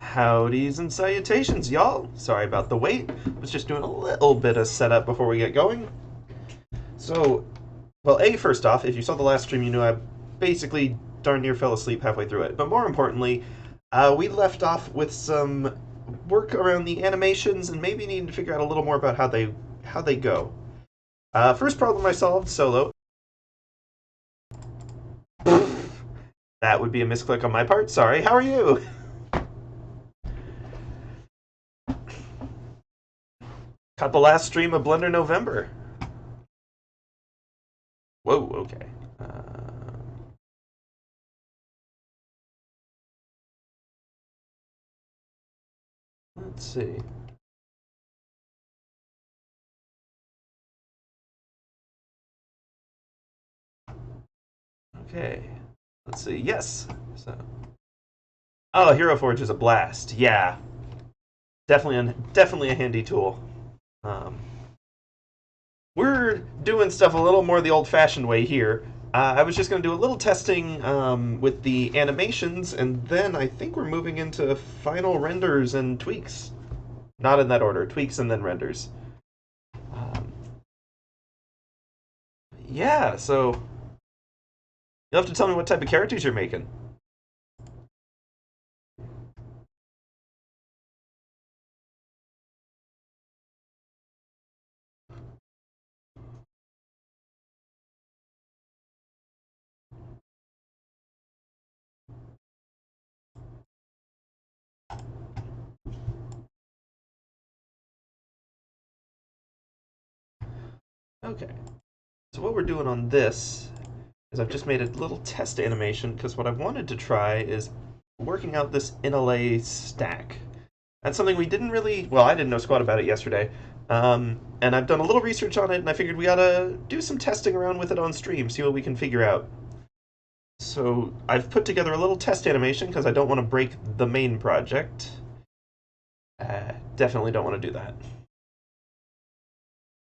Howdys and salutations, y'all. Sorry about the wait. Was just doing a little bit of setup before we get going. So, well, first off, if you saw the last stream, you knew I basically darn near fell asleep halfway through it. But more importantly, we left off with some work around the animations and maybe needing to figure out a little more about how they go. First problem I solved solo. That would be a misclick on my part. Sorry. How are you? Caught the last stream of Blender November. Whoa, okay. Let's see. Okay. Let's see. Yes. So. Oh, Hero Forge is a blast. Yeah. Definitely a handy tool. We're doing stuff a little more the old-fashioned way here. I was just going to do a little testing with the animations, and then I think we're moving into final renders and tweaks. Not in that order. Tweaks and then renders. Yeah, so you'll have to tell me what type of characters you're making. Okay. So what we're doing on this is I've just made a little test animation because what I wanted to try is working out this inlay stack. That's something we didn't really, well, I didn't know squat about it yesterday. And I've done a little research on it, and I figured we ought to do some testing around with it on stream, see what we can figure out. So I've put together a little test animation because I don't want to break the main project. Definitely don't want to do that.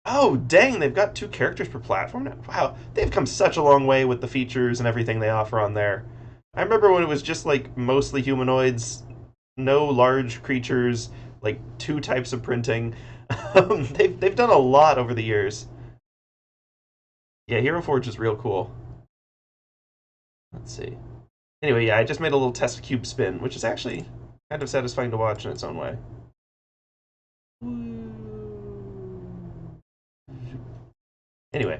Oh, dang, they've got 2 characters per platform now? Wow, they've come such a long way with the features and everything they offer on there. I remember when it was just like mostly humanoids, no large creatures, like 2 types of printing. They've done a lot over the years. Yeah, Hero Forge is real cool. Let's see. Anyway, yeah, I just made a little test cube spin, which is actually kind of satisfying to watch in its own way. Anyway,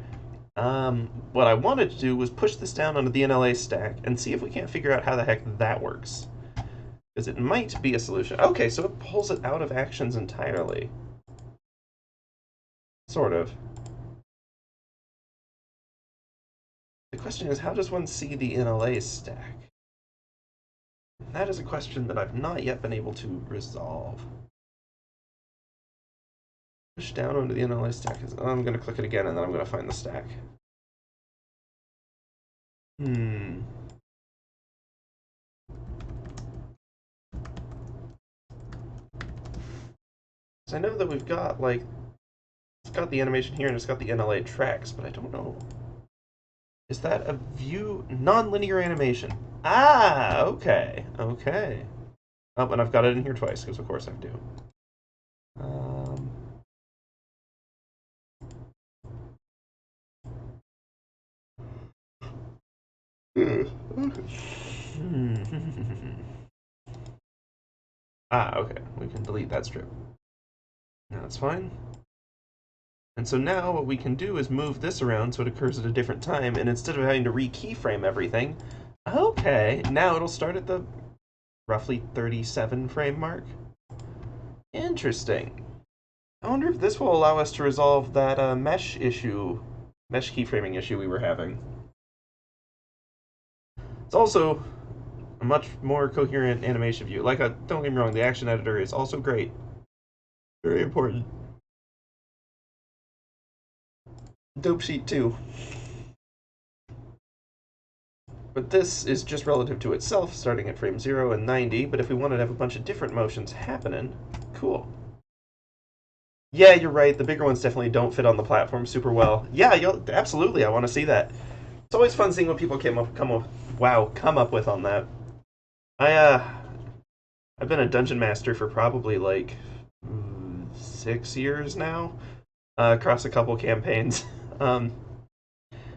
what I wanted to do was push this down onto the NLA stack and see if we can't figure out how the heck that works. Because it might be a solution. Okay, so it pulls it out of actions entirely. Sort of. The question is, how does one see the NLA stack? That is a question that I've not yet been able to resolve. Push down onto the NLA stack. I'm going to click it again, and then I'm going to find the stack. So I know that we've got, like, it's got the animation here and it's got the NLA tracks, but I don't know. Is that a view non-linear animation? Ah, okay, okay. Oh, and I've got it in here twice, because of course I do. Ah, okay. We can delete that strip. That's fine. And so now what we can do is move this around so it occurs at a different time, and instead of having to re-keyframe everything, okay, now it'll start at the roughly 37 frame mark. Interesting. I wonder if this will allow us to resolve that mesh keyframing issue we were having. It's also a much more coherent animation view. Like, don't get me wrong, the action editor is also great. Very important. Dope sheet too. But this is just relative to itself, starting at frame 0 and 90, but if we wanted to have a bunch of different motions happening, cool. Yeah, you're right, the bigger ones definitely don't fit on the platform super well. Yeah, absolutely, I want to see that. It's always fun seeing what people come up with on that. I I've been a dungeon master for probably like 6 years now, across a couple campaigns. Um,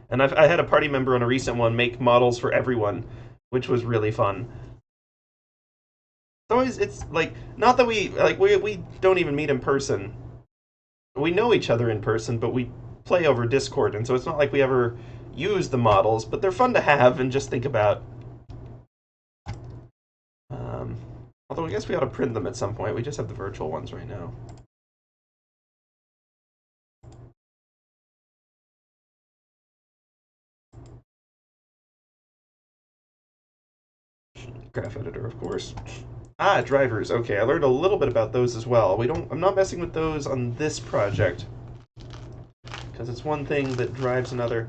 and I had a party member on a recent one make models for everyone, which was really fun. It's like not that we don't even meet in person. We know each other in person, but we play over Discord, and so it's not like we ever use the models, but they're fun to have and just think about. Um, Although I guess we ought to print them at some point. We just have the virtual ones right now. Graph editor, of course. Ah, drivers. Okay, I learned a little bit about those as well. I'm not messing with those on this project because it's one thing that drives another.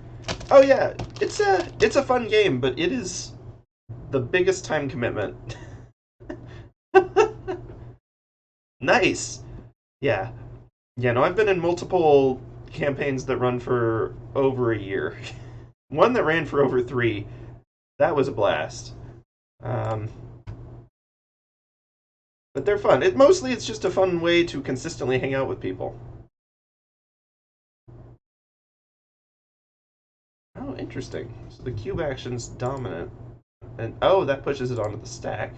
Oh yeah, it's a fun game, but it is the biggest time commitment. Nice. Yeah. Yeah, no, I've been in multiple campaigns that run for over a year. One that ran for over 3. That was a blast. Um, but they're fun. It's just a fun way to consistently hang out with people. Oh, interesting. So the cube action's dominant. And oh, that pushes it onto the stack.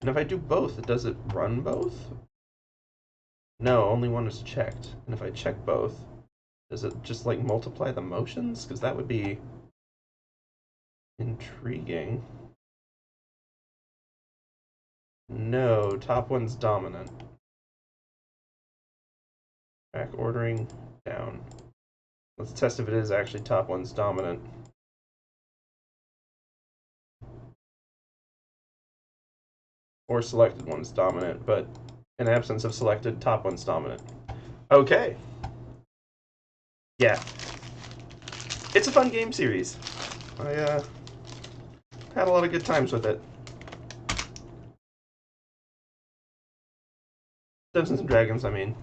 And if I do both, does it run both? No, only one is checked. And if I check both, does it just like multiply the motions? Because that would be intriguing. No, top one's dominant. Back ordering down. Let's test if it is actually top one's dominant. Or selected one's dominant, but in absence of selected, top one's dominant. Okay. Yeah. It's a fun game series. I had a lot of good times with it. Dungeons and Dragons, I mean.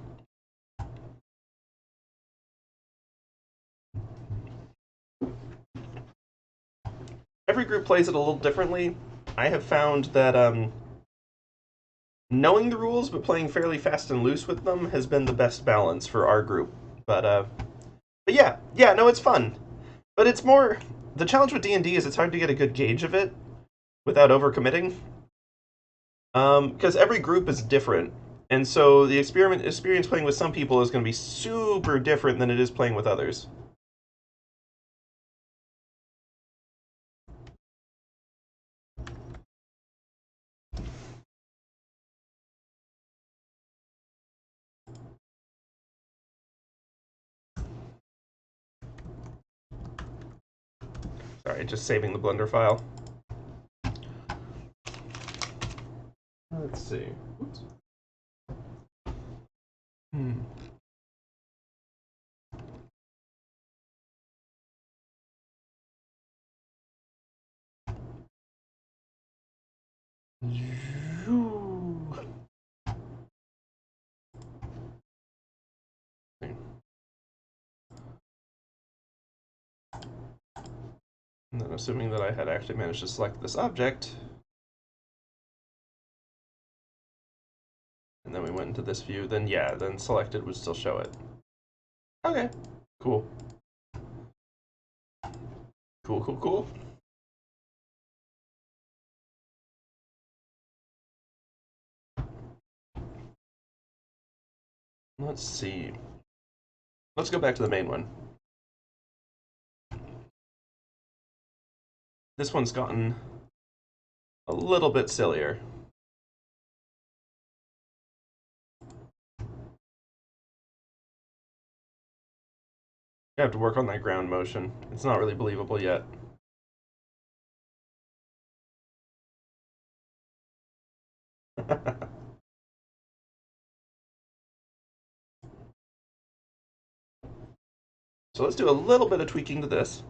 Every group plays it a little differently. I have found that knowing the rules but playing fairly fast and loose with them has been the best balance for our group. But yeah, no, it's fun. But it's more the challenge with D&D is it's hard to get a good gauge of it without overcommitting. Because every group is different. And so the experience playing with some people is going to be super different than it is playing with others. Sorry, just saving the Blender file. Let's see. Oops. Hmm. And then assuming that I had actually managed to select this object, and then we went into this view, then yeah, then selected would still show it. Okay, cool. Cool. Let's see. Let's go back to the main one. This one's gotten a little bit sillier. You have to work on that ground motion. It's not really believable yet. So let's do a little bit of tweaking to this.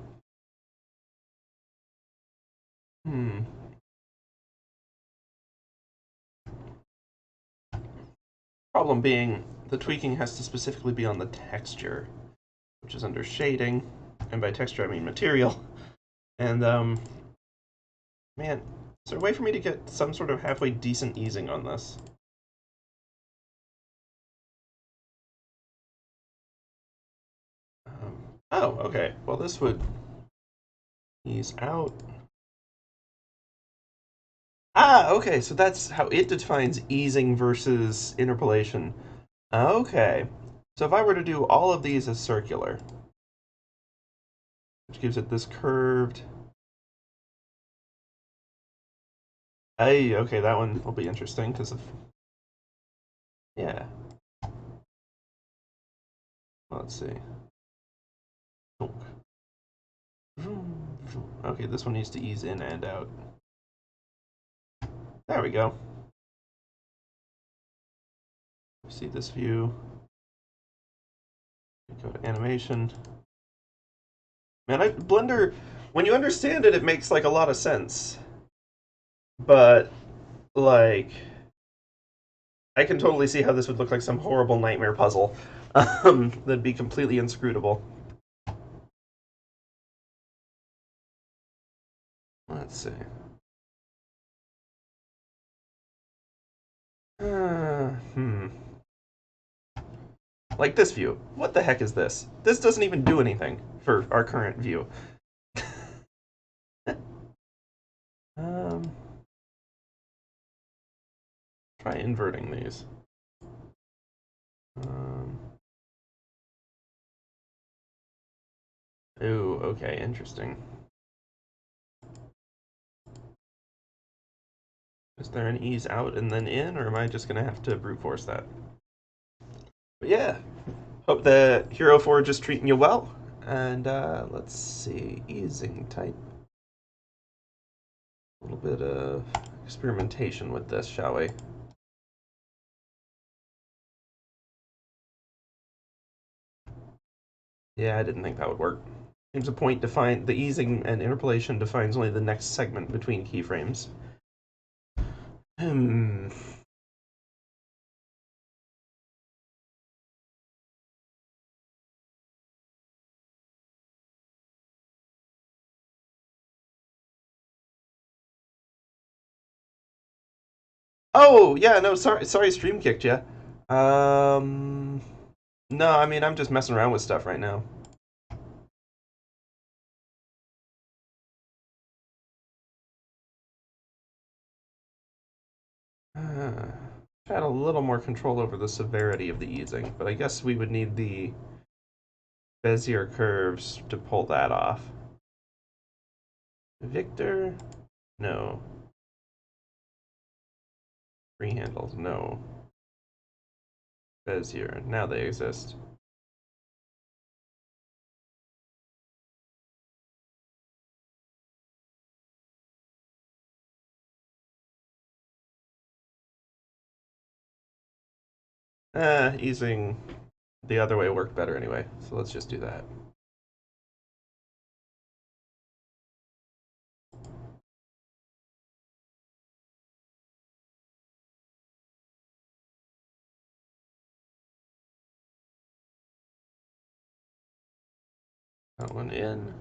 Problem being, the tweaking has to specifically be on the texture, which is under shading, and by texture I mean material. And man, Is there a way for me to get some sort of halfway decent easing on this? Oh, okay. Well, this would ease out. Ah, okay, so that's how it defines easing versus interpolation. Okay. So if I were to do all of these as circular, which gives it this curved. Hey, okay, that one will be interesting because of. Yeah. Let's see. Okay, this one needs to ease in and out. There we go. See this view. Go to animation. Man, Blender, when you understand it, it makes like a lot of sense. But like, I can totally see how this would look like some horrible nightmare puzzle. That'd be completely inscrutable. Let's see. Hmm. Like this view. What the heck is this? This doesn't even do anything for our current view. um, Try inverting these. Um, Ooh, okay, interesting. Is there an ease out and then in, or am I just gonna have to brute force that? But yeah, hope the Hero Forge is treating you well. And let's see, easing type. A little bit of experimentation with this, shall we? Yeah, I didn't think that would work. Seems a point define the easing and interpolation defines only the next segment between keyframes. Hmm. Oh yeah, no, sorry, stream kicked you. Um, no, I mean I'm just messing around with stuff right now. Had a little more control over the severity of the easing, but I guess we would need the Bezier curves to pull that off. Victor? No. Free handles? No. Bezier. Now they exist. Easing the other way worked better anyway, so let's just do that. That one in.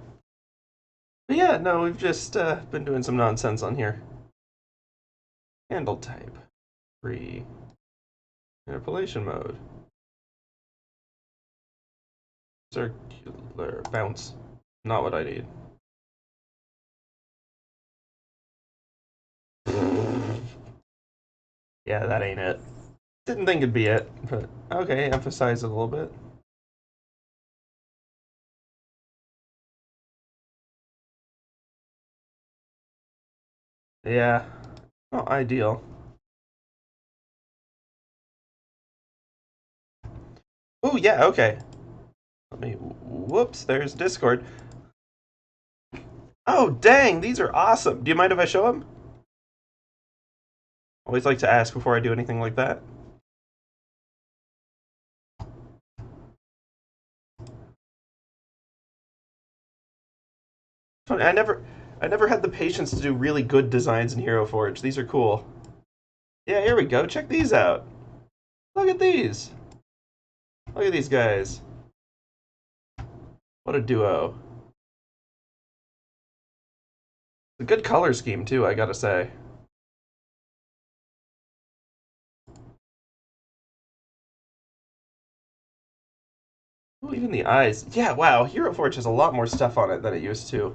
But yeah, no, we've just been doing some nonsense on here. Handle type. Free. Interpolation mode. Circular. Bounce. Not what I need. Yeah, that ain't it. Didn't think it'd be it, but okay, emphasize it a little bit. Yeah, not ideal. Oh yeah, okay. Let me. Whoops, there's Discord. Oh dang, these are awesome. Do you mind if I show them? Always like to ask before I do anything like that. I never had the patience to do really good designs in Hero Forge. These are cool. Yeah, here we go. Check these out. Look at these. Look at these guys. What a duo. A good color scheme too, I gotta say. Ooh, even the eyes. Yeah, wow. Hero Forge has a lot more stuff on it than it used to.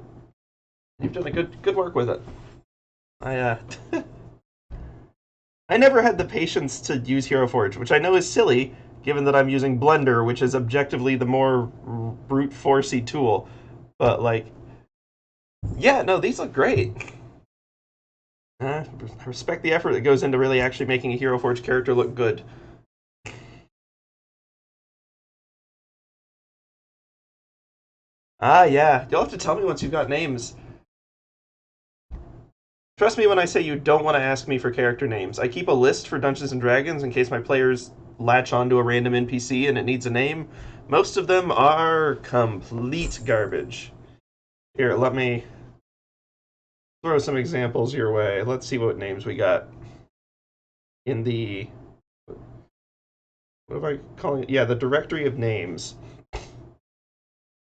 You've done a good work with it. I I never had the patience to use Hero Forge, which I know is silly, given that I'm using Blender, which is objectively the more brute forcey tool. But like, yeah, no, these look great. I respect the effort that goes into really actually making a Hero Forge character look good. Ah, yeah. You'll have to tell me once you've got names. Trust me when I say you don't want to ask me for character names. I keep a list for Dungeons and Dragons in case my players latch onto a random NPC and it needs a name. Most of them are complete garbage. Here, let me throw some examples your way. Let's see what names we got in the, what am I calling it? Yeah, the directory of names.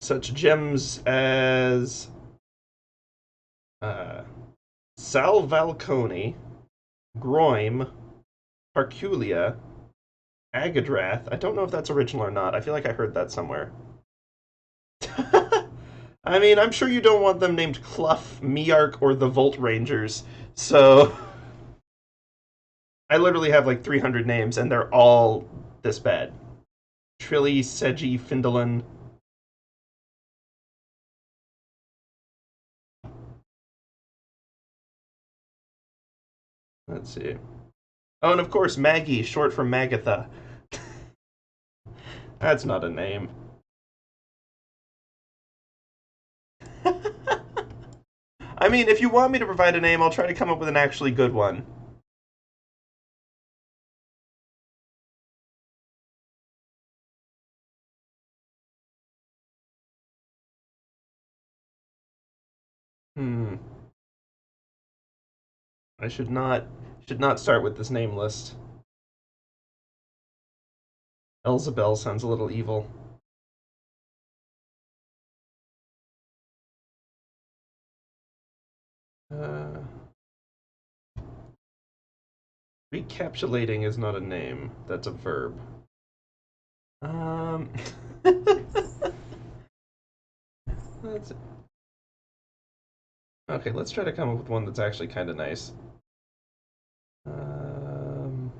Such gems as uh, Sal Valconi, Groim, Parculia, Agadrath. I don't know if that's original or not. I feel like I heard that somewhere. I mean, I'm sure you don't want them named Clough, Miark, or the Volt Rangers. So I literally have like 300 names, and they're all this bad. Trilly, Seji, Findolin. Let's see. Oh, and of course, Maggie, short for Magatha. That's not a name. I mean, if you want me to provide a name, I'll try to come up with an actually good one. Hmm. I should not start with this name list. Elzabel sounds a little evil. Uh, Recapitulating is not a name. That's a verb. Um, let's, okay, let's try to come up with one that's actually kind of nice. Um,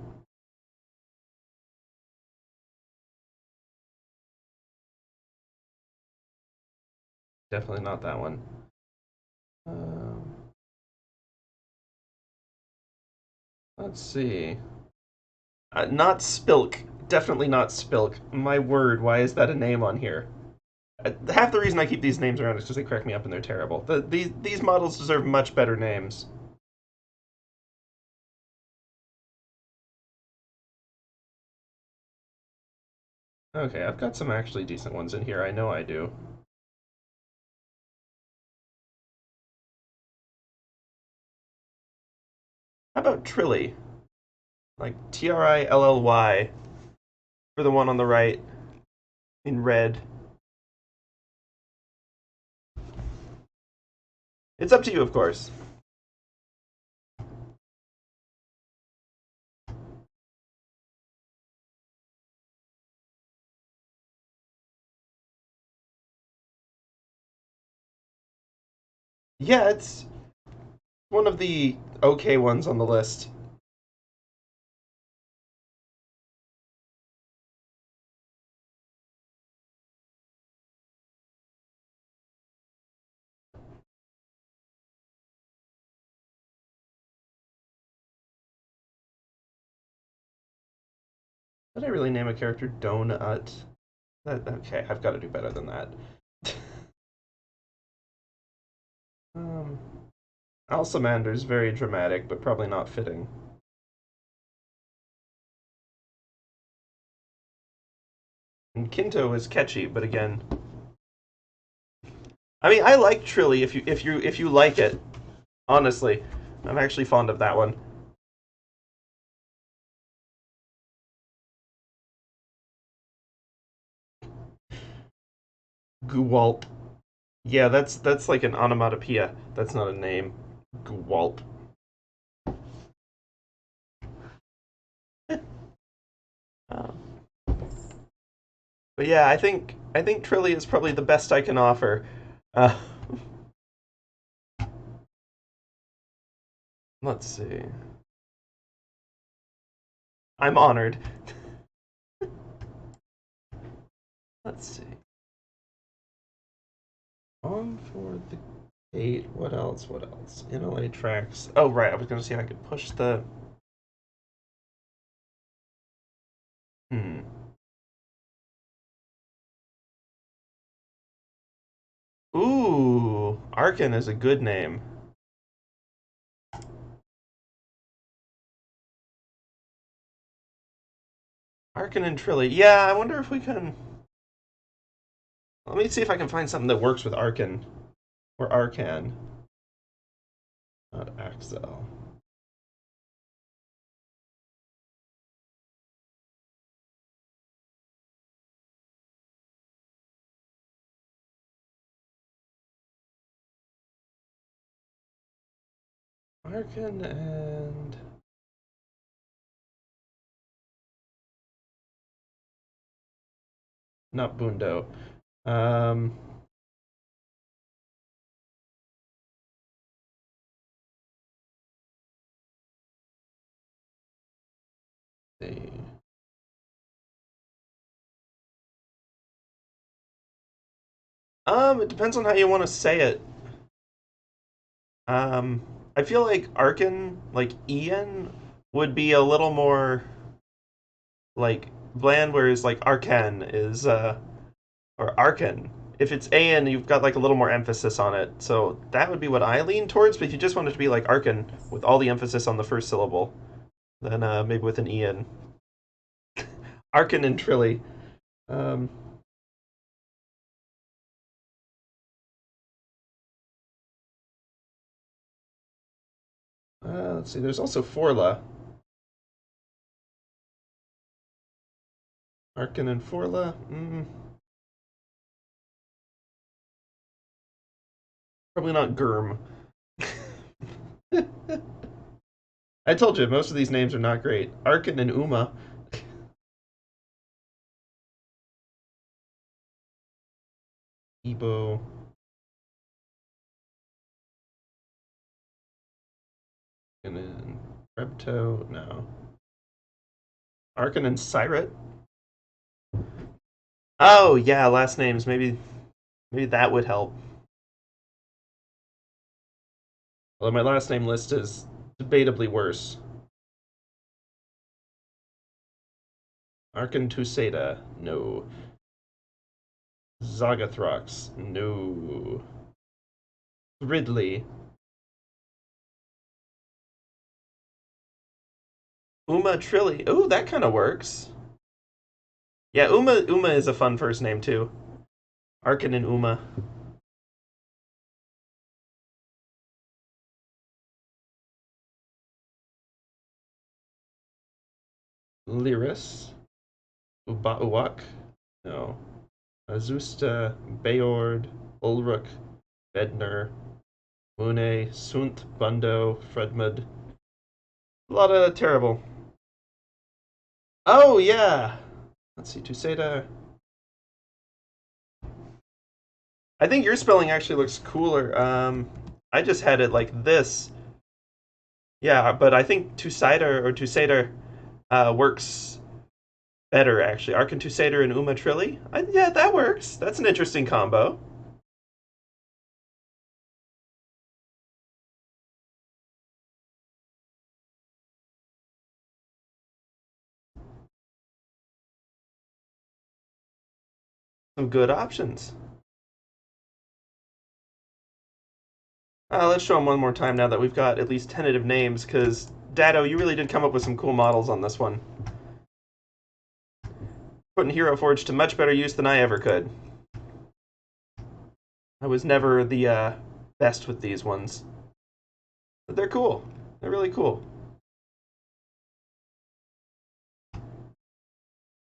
Definitely not that one. Um, let's see. Not Spilk. Definitely not Spilk. My word, why is that a name on here? Half the reason I keep these names around is because they crack me up and they're terrible. These models deserve much better names. Okay, I've got some actually decent ones in here. I know I do. How about Trilly? Like Trilly, for the one on the right in red. It's up to you, of course. Yeah, it's one of the okay ones on the list. Did I really name a character Donut? Okay, I've got to do better than that. um, Alsamander's very dramatic, but probably not fitting. And Kinto is catchy, but again, I mean, I like Trilly if you like it. Honestly, I'm actually fond of that one. Guwalp. Yeah, that's like an onomatopoeia. That's not a name. Gwalp. um, but yeah, I think Trilly is probably the best I can offer. Uh, let's see. I'm honored. Let's see. On for the gate. What else? What else? NLA tracks. Oh, right. I was going to see if I could push the. Hmm. Ooh, Arkin is a good name. Arkin and Trilly. Yeah, I wonder if we can. Let me see if I can find something that works with Arkin or Arcan, not Axel. Arkin and not Bundo. Um, see. It depends on how you want to say it. Um, I feel like Arkin, like Ian, would be a little more like bland, whereas like Arcan is or Arcan. If it's An, you've got like a little more emphasis on it. So that would be what I lean towards. But if you just want it to be like Arcan with all the emphasis on the first syllable, then maybe with an Ian. Arcan and Trilly. Um, let's see. There's also Forla. Arcan and Forla. Probably not Germ. I told you, most of these names are not great. Arkin and Uma. Ebo. And then Rebto. No. Arkin and Siret. Oh yeah, last names. Maybe that would help. Although my last name list is debatably worse. Arkin Tuseda. No. Zagathrox. No. Ridley. Uma Trilly. Ooh, that kind of works. Yeah, Uma is a fun first name too. Arkin and Uma. Lyris. Uwak. No. Azusta. Bayord. Ulruk. Bedner. Mune. Sunt. Bundo. Fredmud. A lot of terrible. Oh yeah. Let's see. Tuseda. I think your spelling actually looks cooler. I just had it like this. Yeah, but I think Tusida or Tuseder works better actually. Arkin Tuseder and Uma Trilly. Yeah, that works. That's an interesting combo. Some good options. Let's show them one more time now that we've got at least tentative names, because Dado, you really did come up with some cool models on this one. Putting Hero Forge to much better use than I ever could. I was never the best with these ones. But they're cool. They're really cool.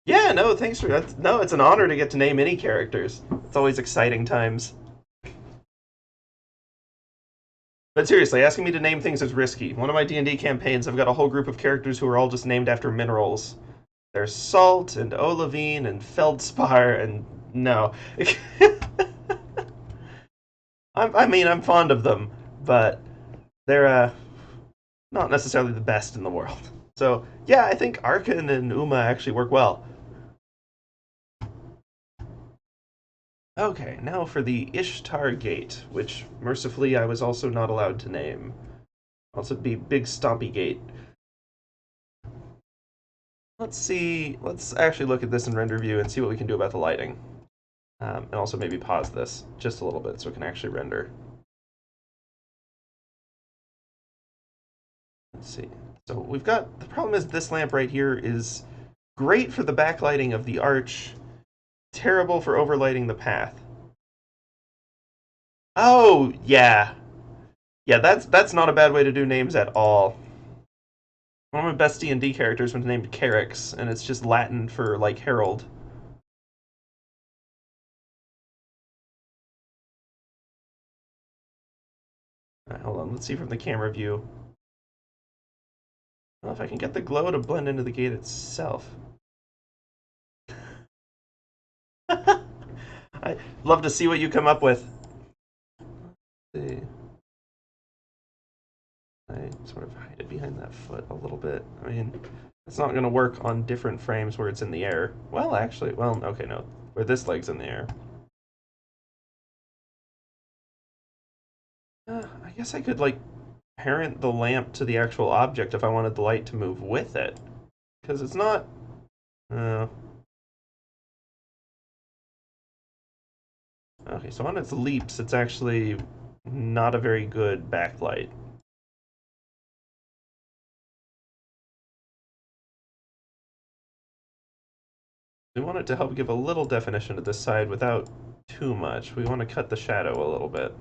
Yeah, no, thanks for that. No, it's an honor to get to name any characters. It's always exciting times. But seriously, asking me to name things is risky. One of my D&D campaigns, I've got a whole group of characters who are all just named after minerals. There's salt and olivine and feldspar and no. I'm fond of them, but they're not necessarily the best in the world. So yeah, I think Arkan and Uma actually work well. Okay, now for the Ishtar Gate, which mercifully I was also not allowed to name. Also be Big Stompy Gate. Let's see, let's actually look at this in render view and see what we can do about the lighting. And also maybe pause this just a little bit so it can actually render. Let's see. So we've got, the problem is this lamp right here is great for the backlighting of the arch, terrible for overlighting the path. Oh, yeah. Yeah, that's not a bad way to do names at all. One of my best D&D characters was named Carix, and it's just Latin for, like, herald. Alright, hold on, let's see from the camera view. Well, if I can get the glow to blend into the gate itself. I'd love to see what you come up with. Let's see. I sort of hide it behind that foot a little bit. I mean, it's not going to work on different frames where it's in the air. Well, actually, well, okay, no. Where this leg's in the air. I guess I could, like, parent the lamp to the actual object if I wanted the light to move with it. Because it's not... Okay, so on its leaps, it's actually not a very good backlight. We want it to help give a little definition to this side without too much. We want to cut the shadow a little bit.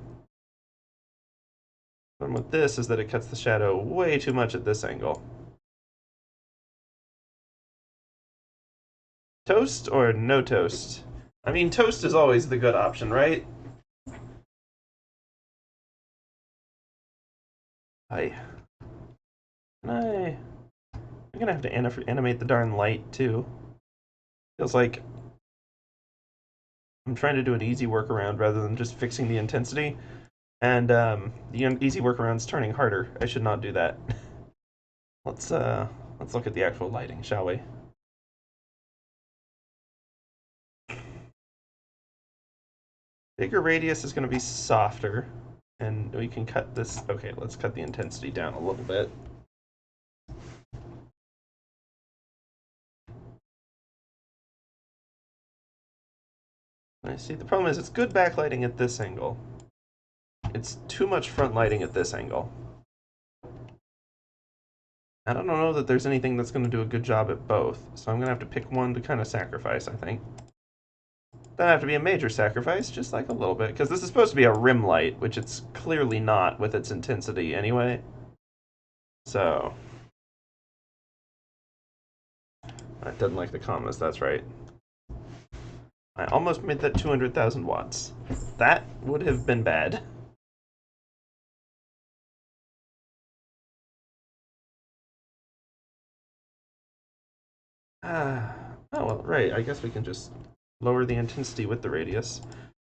The problem with this is that it cuts the shadow way too much at this angle. Toast or no toast? I mean, toast is always the good option, right? I'm gonna have to animate the darn light, too. Feels like I'm trying to do an easy workaround rather than just fixing the intensity. And the easy workaround's turning harder. I should not do that. Let's look at the actual lighting, shall we? Bigger radius is going to be softer, and we can cut this. Okay, let's cut the intensity down a little bit. I see. The problem is it's good backlighting at this angle. It's too much front lighting at this angle. I don't know that there's anything that's going to do a good job at both, so I'm going to have to pick one to kind of sacrifice, I think. Doesn't have to be a major sacrifice, just like a little bit, because this is supposed to be a rim light, which it's clearly not with its intensity anyway. So... I didn't like the commas, that's right. I almost made that 200,000 watts. That would have been bad. Oh, well, right. I guess we can just lower the intensity with the radius.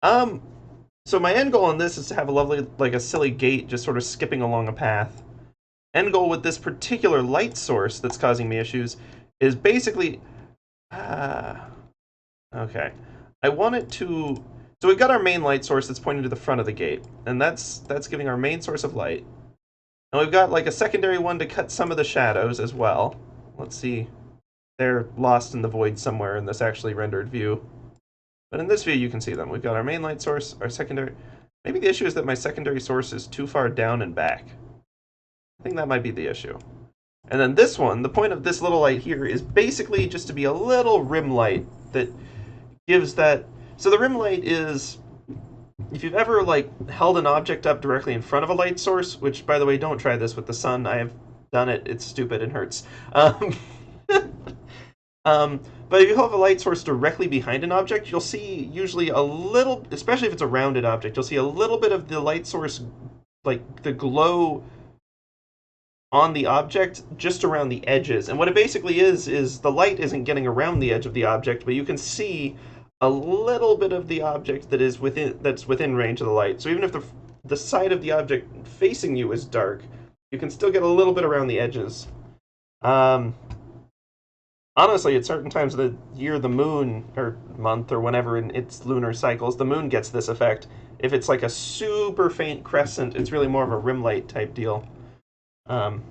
So my end goal on this is to have a lovely, like a silly gate just sort of skipping along a path. End goal with this particular light source that's causing me issues is basically... okay. I want it to... So we've got our main light source that's pointing to the front of the gate, and that's giving our main source of light. And we've got like a secondary one to cut some of the shadows as well. Let's see. They're lost in the void somewhere in this actually rendered view. But in this view, you can see them. We've got our main light source, our secondary... Maybe the issue is that my secondary source is too far down and back. I think that might be the issue. And then this one, the point of this little light here is basically just to be a little rim light that gives that... So the rim light is... If you've ever, like, held an object up directly in front of a light source, which, by the way, don't try this with the sun. I have done it. It's stupid and hurts. But if you have a light source directly behind an object, you'll see usually a little, especially if it's a rounded object, you'll see a little bit of the light source like the glow on the object just around the edges. And what it basically is the light isn't getting around the edge of the object, but you can see a little bit of the object that's within range of the light. So even if the side of the object facing you is dark, you can still get a little bit around the edges. Honestly, at certain times of the year, the moon, or month, or whenever in its lunar cycles, the moon gets this effect. If it's like a super faint crescent, it's really more of a rim light type deal. Um,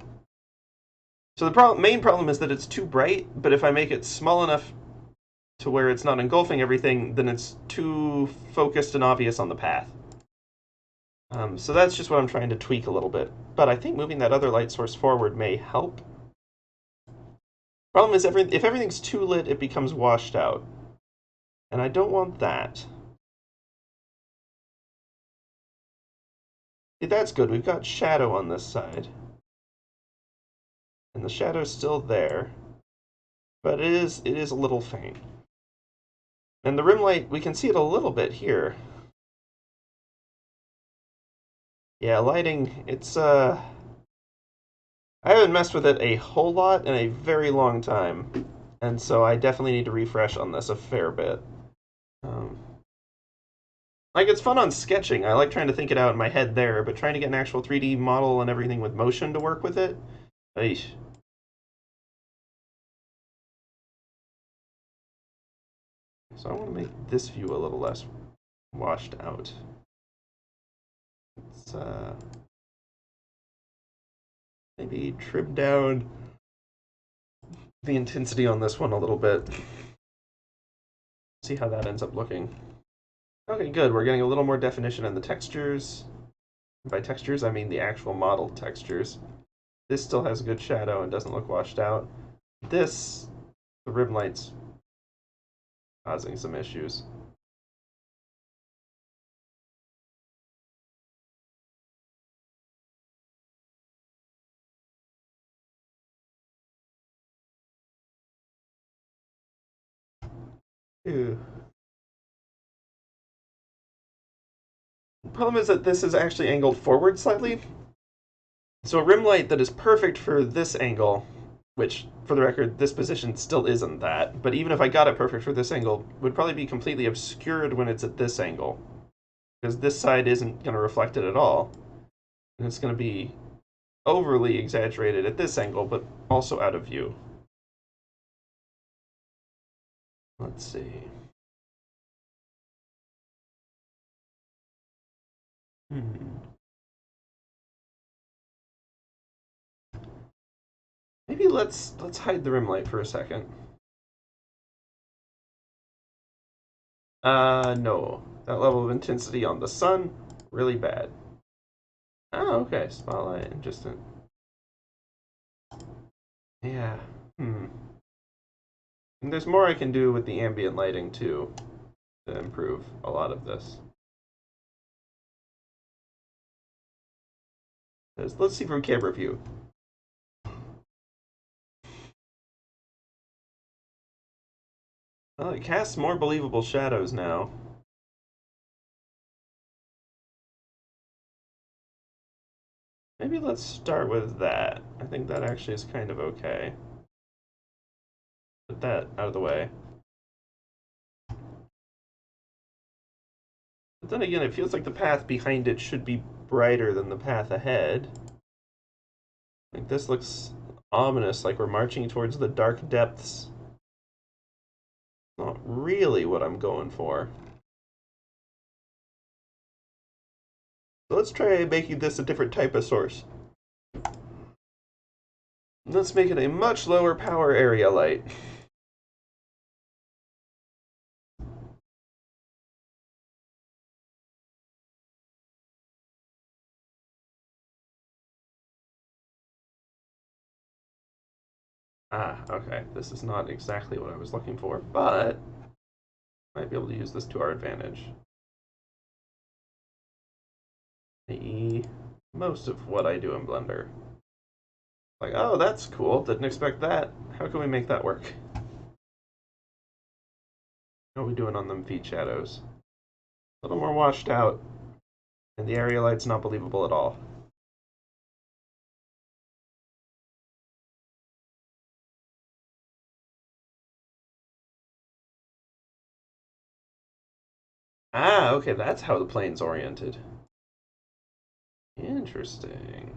so the main problem is that it's too bright, but if I make it small enough to where it's not engulfing everything, then it's too focused and obvious on the path. So that's just what I'm trying to tweak a little bit. But I think moving that other light source forward may help. Problem is, if everything's too lit, it becomes washed out. And I don't want that. See, that's good. We've got shadow on this side. And the shadow's still there. But it is a little faint. And the rim light, we can see it a little bit here. Yeah, lighting, it's, I haven't messed with it a whole lot in a very long time. And so I definitely need to refresh on this a fair bit. Like, it's fun on sketching. I like trying to think it out in my head there, but trying to get an actual 3D model and everything with motion to work with it, eesh. So I want to make this view a little less washed out. Let's maybe trim down the intensity on this one a little bit. See how that ends up looking. Okay, good. We're getting a little more definition in the textures. By textures, I mean the actual model textures. This still has good shadow and doesn't look washed out. This, the rim light's causing some issues. Ew. The problem is that this is actually angled forward slightly. So a rim light that is perfect for this angle, which, for the record, this position still isn't that, but even if I got it perfect for this angle, would probably be completely obscured when it's at this angle. Because this side isn't going to reflect it at all. And it's going to be overly exaggerated at this angle, but also out of view. Let's see. Maybe let's hide the rim light for a second. No. That level of intensity on the sun, really bad. Oh, okay. Spotlight, interesting. Yeah. And there's more I can do with the ambient lighting, too, to improve a lot of this. Let's see from camera view. Well, it casts more believable shadows now. Maybe let's start with that. I think that actually is kind of okay. Put that out of the way. But then again, it feels like the path behind it should be brighter than the path ahead. Like, this looks ominous, like we're marching towards the dark depths. Not really what I'm going for. So let's try making this a different type of source. Let's make it a much lower power area light. Ah, okay. This is not exactly what I was looking for, but might be able to use this to our advantage. i.e., most of what I do in Blender. Like, oh, that's cool. Didn't expect that. How can we make that work? How are we doing on them feet shadows? A little more washed out, and the area light's not believable at all. Ah, okay, that's how the plane's oriented. Interesting.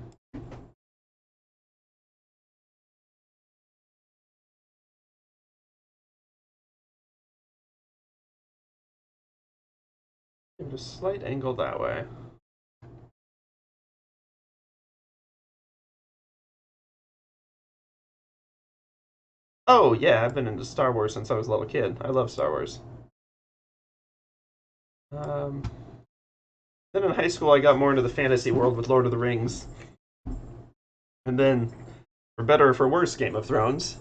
Give it a slight angle that way. Oh, yeah, I've been into Star Wars since I was a little kid. I love Star Wars. Um, then in high school, I got more into the fantasy world with Lord of the Rings. And then, for better or for worse, Game of Thrones.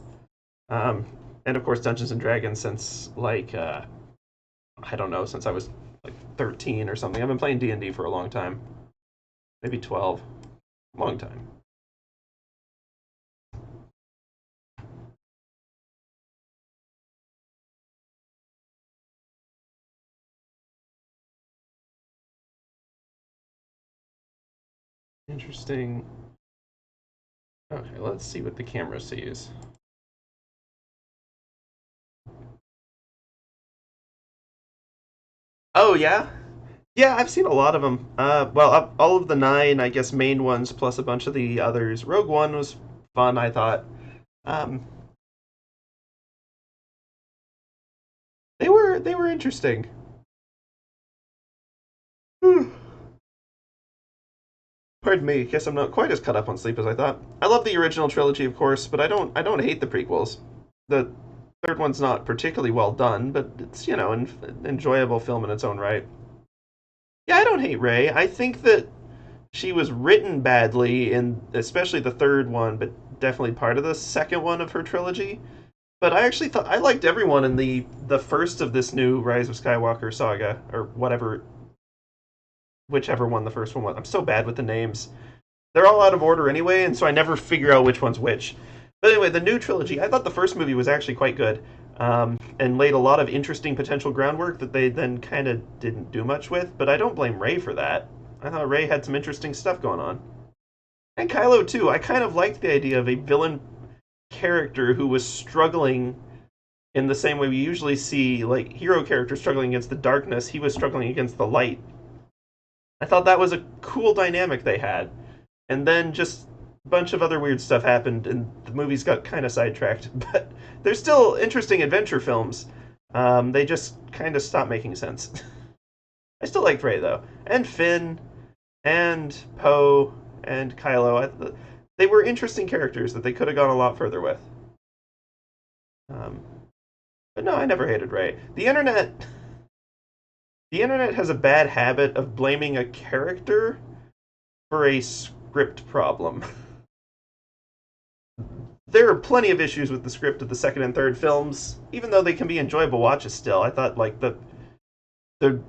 Um, and of course, Dungeons and Dragons since, I don't know, since I was like 13 or something. I've been playing D&D for a long time. Maybe 12. Long time. Interesting. Okay, let's see what the camera sees. Oh, yeah? Yeah, I've seen a lot of them. Well, all of the nine, I guess, main ones, plus a bunch of the others. Rogue One was fun, I thought. Um, they were interesting. Pardon me. Guess I'm not quite as caught up on sleep as I thought. I love the original trilogy, of course, but I don't hate the prequels. The third one's not particularly well done, but it's an enjoyable film in its own right. Yeah, I don't hate Ray. I think that she was written badly in especially the third one, but definitely part of the second one of her trilogy. But I actually thought I liked everyone in the first of this new Rise of Skywalker saga or whatever, whichever one the first one was. I'm so bad with the names. They're all out of order anyway, and so I never figure out which one's which. But anyway, the new trilogy, I thought the first movie was actually quite good, and laid a lot of interesting potential groundwork that they then kind of didn't do much with. But I don't blame Ray for that. I thought Ray had some interesting stuff going on. And Kylo, too. I kind of liked the idea of a villain character who was struggling in the same way we usually see, like, hero characters struggling against the darkness. He was struggling against the light. I thought that was a cool dynamic they had. And then just a bunch of other weird stuff happened, and the movies got kind of sidetracked. But they're still interesting adventure films. They just kind of stopped making sense. I still liked Ray though, and Finn, and Poe, and Kylo. They were interesting characters that they could have gone a lot further with. Um, but no, I never hated Ray. The internet has a bad habit of blaming a character for a script problem. There are plenty of issues with the script of the second and third films, even though they can be enjoyable watches still. I thought like the the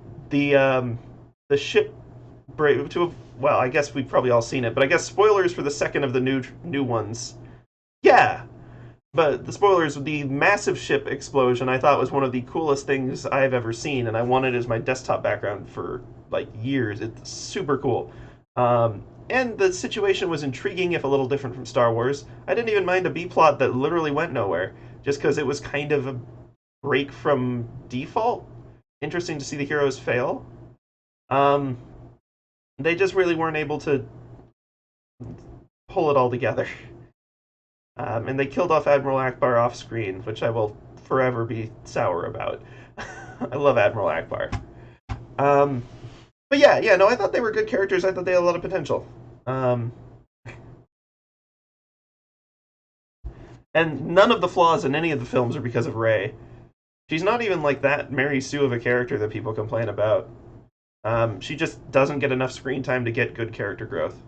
the ship break to well, I guess we've probably all seen it, but I guess spoilers for the second of the new ones. Yeah, but the spoilers, the massive ship explosion, I thought was one of the coolest things I've ever seen, and I wanted it as my desktop background for like years. It's super cool. And the situation was intriguing, if a little different from Star Wars. I didn't even mind a B plot that literally went nowhere, just because it was kind of a break from default. Interesting to see the heroes fail. Um, they just really weren't able to pull it all together. And they killed off Admiral Akbar off screen, which I will forever be sour about. I love Admiral Akbar. Um, but yeah, no, I thought they were good characters. I thought they had a lot of potential. Um, and none of the flaws in any of the films are because of Rey. She's not even like that Mary Sue of a character that people complain about. She just doesn't get enough screen time to get good character growth.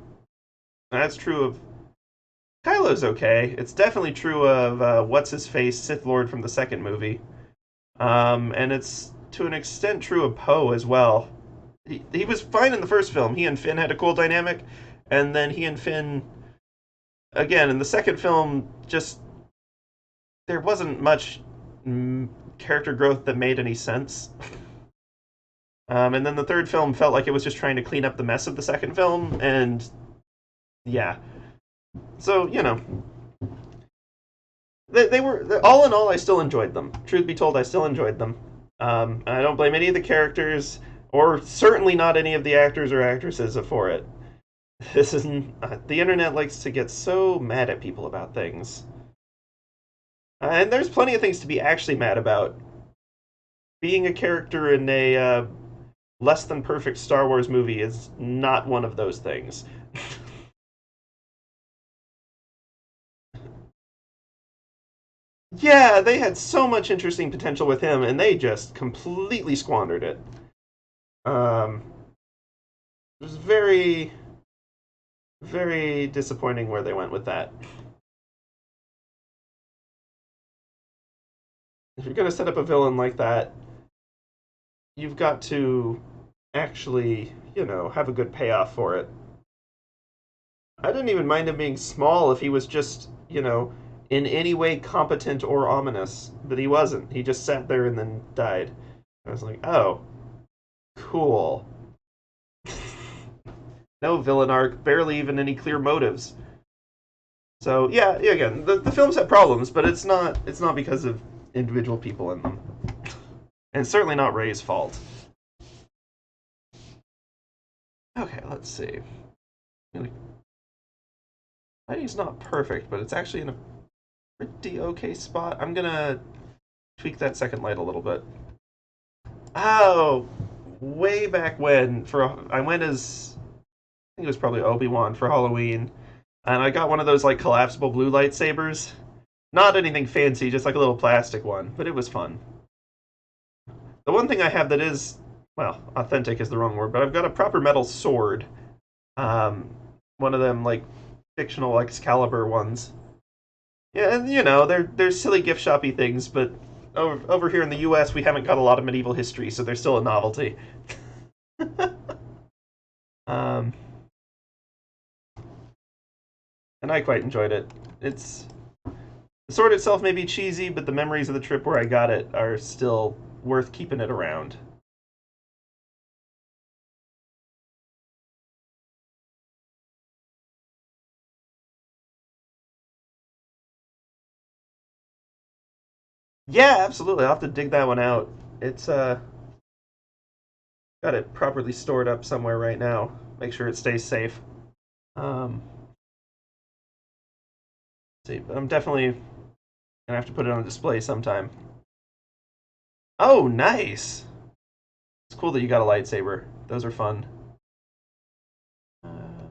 And that's true of Kylo's okay. It's definitely true of what's his face Sith Lord from the second movie, and it's to an extent true of Poe as well. He was fine in the first film. He and Finn had a cool dynamic, and then he and Finn again in the second film just there wasn't much character growth that made any sense. And then the third film felt like it was just trying to clean up the mess of the second film, and yeah. So they were all in all. I still enjoyed them. Truth be told, I still enjoyed them. I don't blame any of the characters. or certainly not any of the actors or actresses for it. This isn't. The internet likes to get so mad at people about things. And there's plenty of things to be actually mad about. Being a character in a less than perfect Star Wars movie is not one of those things. Yeah, they had so much interesting potential with him, and they just completely squandered it. Um, it was very, very disappointing where they went with that. If you're going to set up a villain like that, you've got to actually, have a good payoff for it. I didn't even mind him being small if he was just, in any way competent or ominous, but he wasn't. He just sat there and then died. I was like, oh, cool. No villain arc, barely even any clear motives. So yeah, again, the films have problems, but it's not because of individual people in them, and it's certainly not Ray's fault. Okay, let's see. Lighting's not perfect, but it's actually in a pretty okay spot. I'm gonna tweak that second light a little bit. Oh, way back when, I went as I think it was probably Obi-Wan for Halloween, and I got one of those like collapsible blue lightsabers. Not anything fancy, just like a little plastic one, but it was fun. The one thing I have that is, well, authentic is the wrong word, but I've got a proper metal sword. Um, One of them like fictional Excalibur ones. Yeah, and they're silly gift shoppy things, but over here in the U.S. we haven't got a lot of medieval history, so they're still a novelty. um, and I quite enjoyed it. It's The sword itself may be cheesy, but the memories of the trip where I got it are still worth keeping it around. Yeah, absolutely. I'll have to dig that one out. It's got it properly stored up somewhere right now. Make sure it stays safe. Um, see, but I'm definitely gonna have to put it on display sometime. Oh, nice! It's cool that you got a lightsaber. Those are fun. Uh,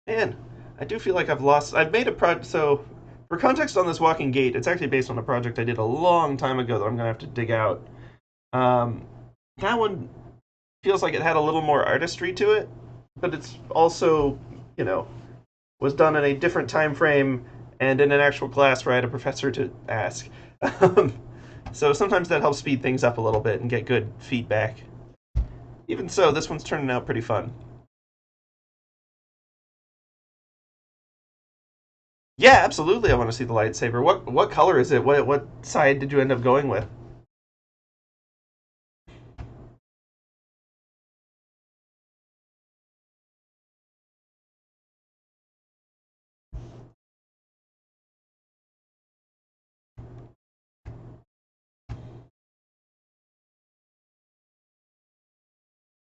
Man, I do feel like I've lost. I've made a project. So, for context on this Walking Gate, it's actually based on a project I did a long time ago that I'm gonna have to dig out. Um, that one feels like it had a little more artistry to it, but it's also, you know, was done in a different time frame and in an actual class where I had a professor to ask. Um, so sometimes that helps speed things up a little bit and get good feedback. Even so, this one's turning out pretty fun. Yeah, absolutely. I want to see the lightsaber. What color is it? What side did you end up going with?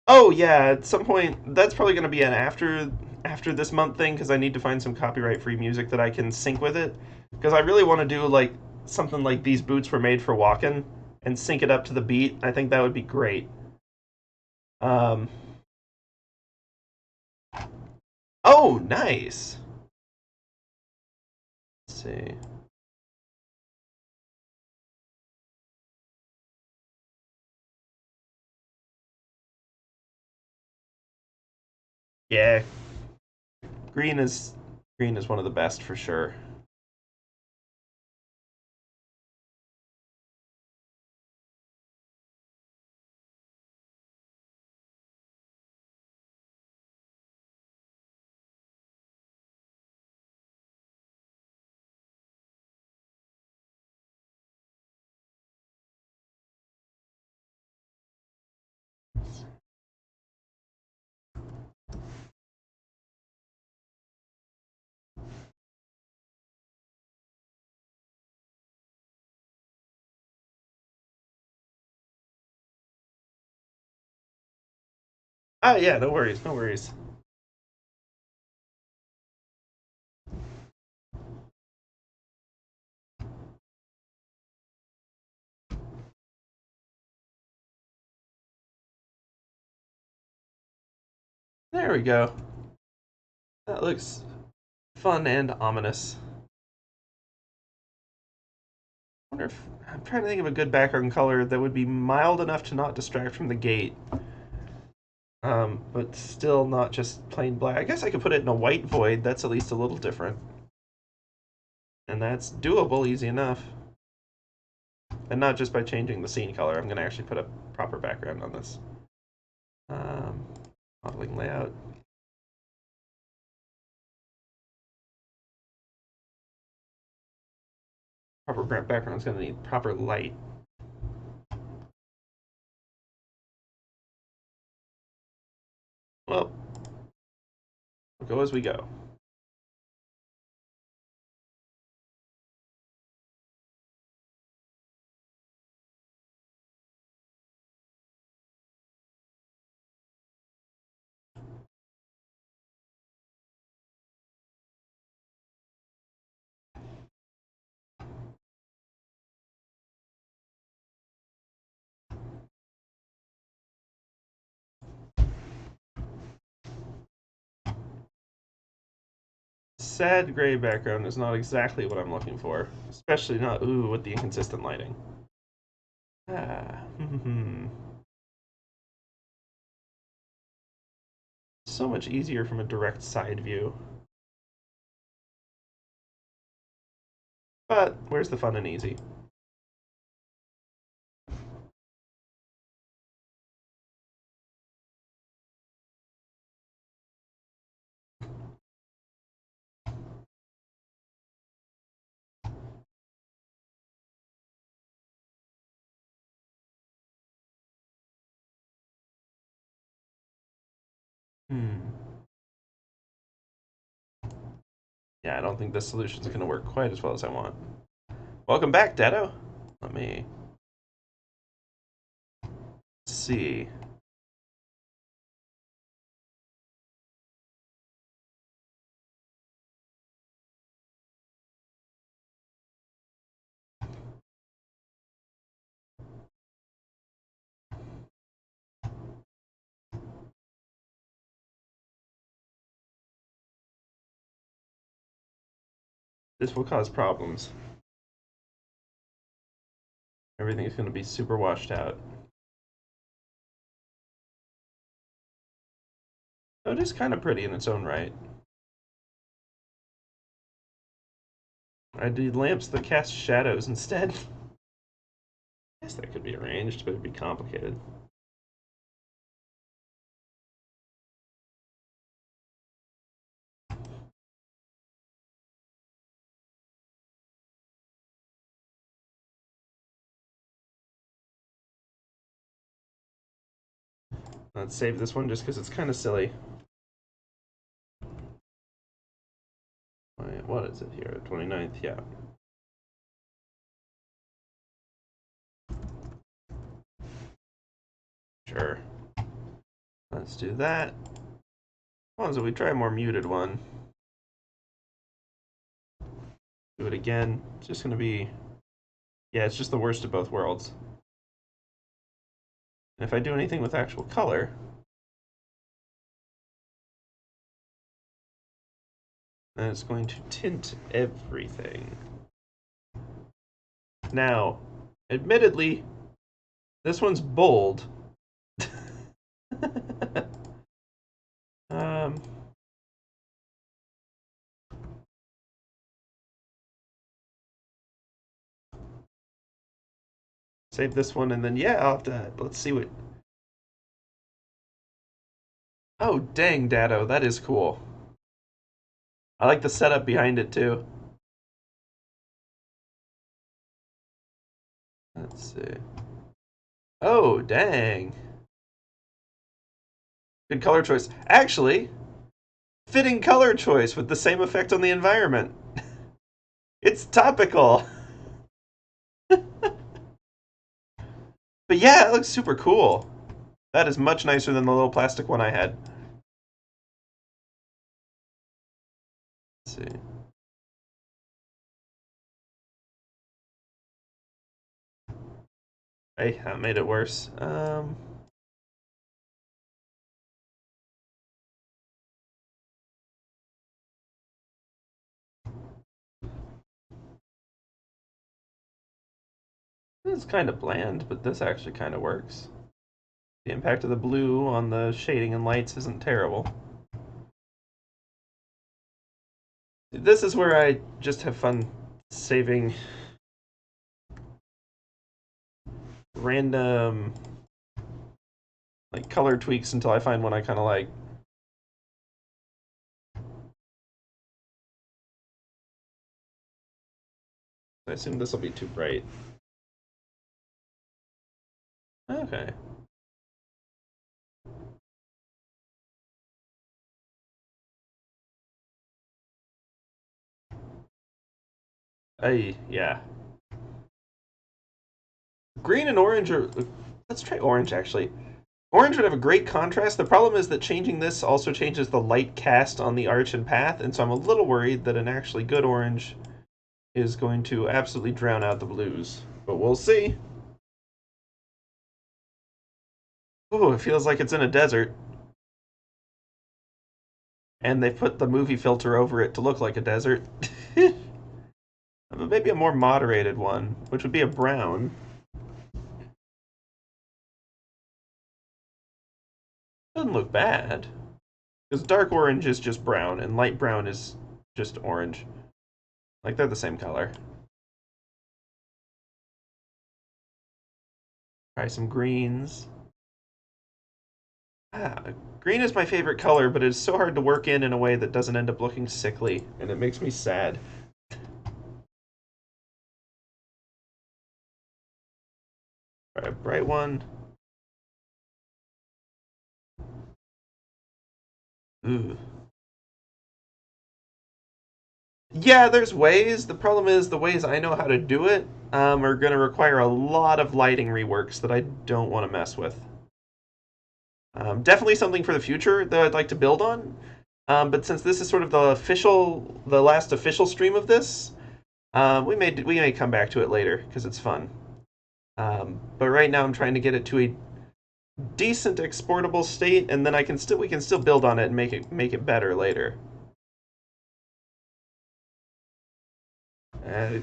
Oh yeah, at some point that's probably going to be an after this month thing because I need to find some copyright free music that I can sync with it because I really want to do like something like these boots were made for walking and sync it up to the beat. I think that would be great. Um, oh, nice. Let's see. Yeah, green is green is one of the best for sure. Oh yeah, no worries, no worries. There we go. That looks fun and ominous. I wonder if I'm trying to think of a good background color that would be mild enough to not distract from the gate, but still not just plain black. I guess I could put it in a white void. That's at least a little different, and that's doable, easy enough. And not just by changing the scene color. I'm going to actually put a proper background on this. Um, Modeling layout. Proper background is going to need proper light. Well, we'll go as we go. Sad gray background is not exactly what I'm looking for, especially not with the inconsistent lighting. Ah, so much easier from a direct side view. But where's the fun and easy? Yeah, I don't think this solution is going to work quite as well as I want. Welcome back, Dado. Let me see. This will cause problems. Everything is going to be super washed out. Oh, it is kind of pretty in its own right. I did lamps that cast shadows instead. I guess that could be arranged, but it'd be complicated. Let's save this one just because it's kind of silly. What is it here? 29th, yeah. Sure. Let's do that. Well, so we try a more muted one. Do it again. It's just going to be... Yeah, it's just the worst of both worlds. And if I do anything with actual color... then it's going to tint everything. Now, admittedly, this one's bold. um... Save this one, and then, yeah, I'll have to... Let's see what... Oh, dang, Dado, that is cool. I like the setup behind it, too. Let's see. Oh, dang. Good color choice. Actually, fitting color choice with the same effect on the environment. It's topical. But yeah, it looks super cool. That is much nicer than the little plastic one I had. Let's see. Hey, that made it worse. This is kind of bland, but this actually kind of works. The impact of the blue on the shading and lights isn't terrible. This is where I just have fun saving random like color tweaks until I find one I kind of like. I assume this will be too bright. Okay. Yeah. Green and orange are... Let's try orange, actually. Orange would have a great contrast. The problem is that changing this also changes the light cast on the arch and path, and so I'm a little worried that an actually good orange is going to absolutely drown out the blues. But we'll see. Ooh, it feels like it's in a desert. And they put the movie filter over it to look like a desert. But maybe a more moderated one, which would be a brown. Doesn't look bad. Because dark orange is just brown, and light brown is just orange. Like, they're the same color. Try some greens. Green is my favorite color, but it's so hard to work in a way that doesn't end up looking sickly, and it makes me sad. Try a bright one. Ooh. Yeah, there's ways. The problem is the ways I know how to do it are going to require a lot of lighting reworks that I don't want to mess with. Definitely something for the future that I'd like to build on. But since this is sort of the last official stream of this, we may come back to it later because it's fun. But right now I'm trying to get it to a decent exportable state, and then we can still build on it and make it better later.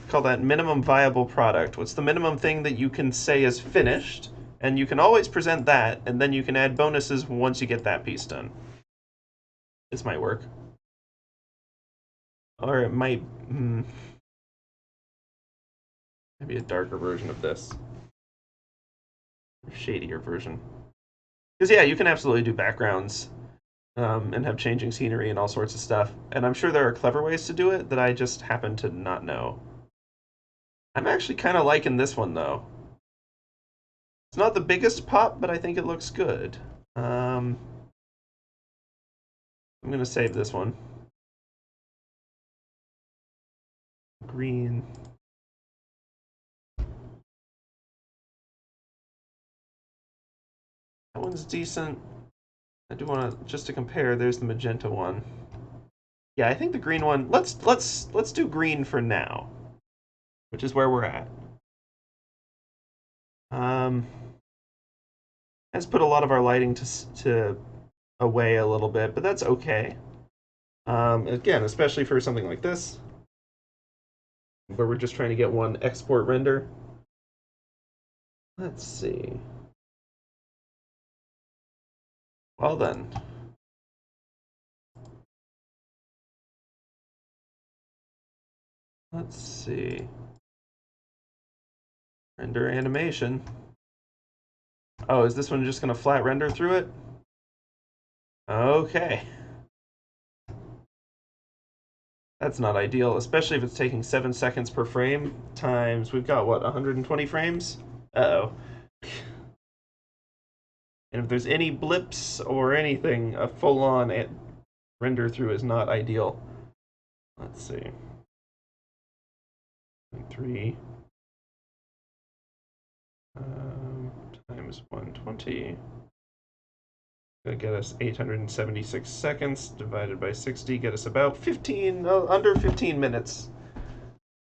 Call that minimum viable product. What's the minimum thing that you can say is finished? And you can always present that, and then you can add bonuses once you get that piece done. This might work. Or it might... maybe a darker version of this. Shadier version. Because, yeah, you can absolutely do backgrounds and have changing scenery and all sorts of stuff. And I'm sure there are clever ways to do it that I just happen to not know. I'm actually kind of liking this one, though. It's not the biggest pop, but I think it looks good. I'm going to save this one. Green. That one's decent. I do want to, just to compare, there's the magenta one. Yeah, I think the green one, let's do green for now, which is where we're at. Let's put a lot of our lighting to away a little bit, but that's okay. Again, especially for something like this, where we're just trying to get one export render. Let's see. Well then. Let's see. Render animation. Oh, is this one just going to flat render through it? Okay. That's not ideal, especially if it's taking 7 seconds per frame times, we've got, what, 120 frames? Uh-oh. And if there's any blips or anything, a full-on render through is not ideal. Let's see. 3 times 120. Gonna get us 876 seconds divided by 60, get us about 15, under 15 minutes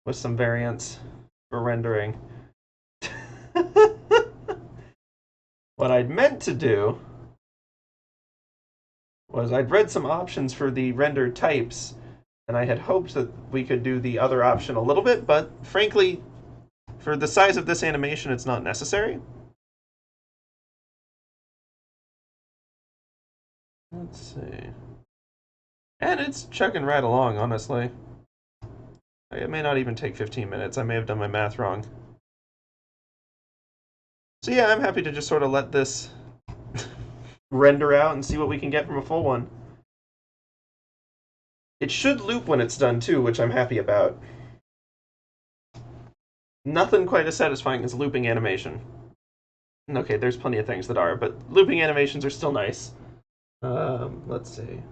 with some variance for rendering. What I'd meant to do was I'd read some options for the render types, and I had hoped that we could do the other option a little bit, but frankly, for the size of this animation, it's not necessary. Let's see. And it's chugging right along, honestly. It may not even take 15 minutes. I may have done my math wrong. So yeah, I'm happy to just sort of let this render out and see what we can get from a full one. It should loop when it's done too, which I'm happy about. Nothing quite as satisfying as looping animation. Okay, there's plenty of things that are, but looping animations are still nice. Let's see. I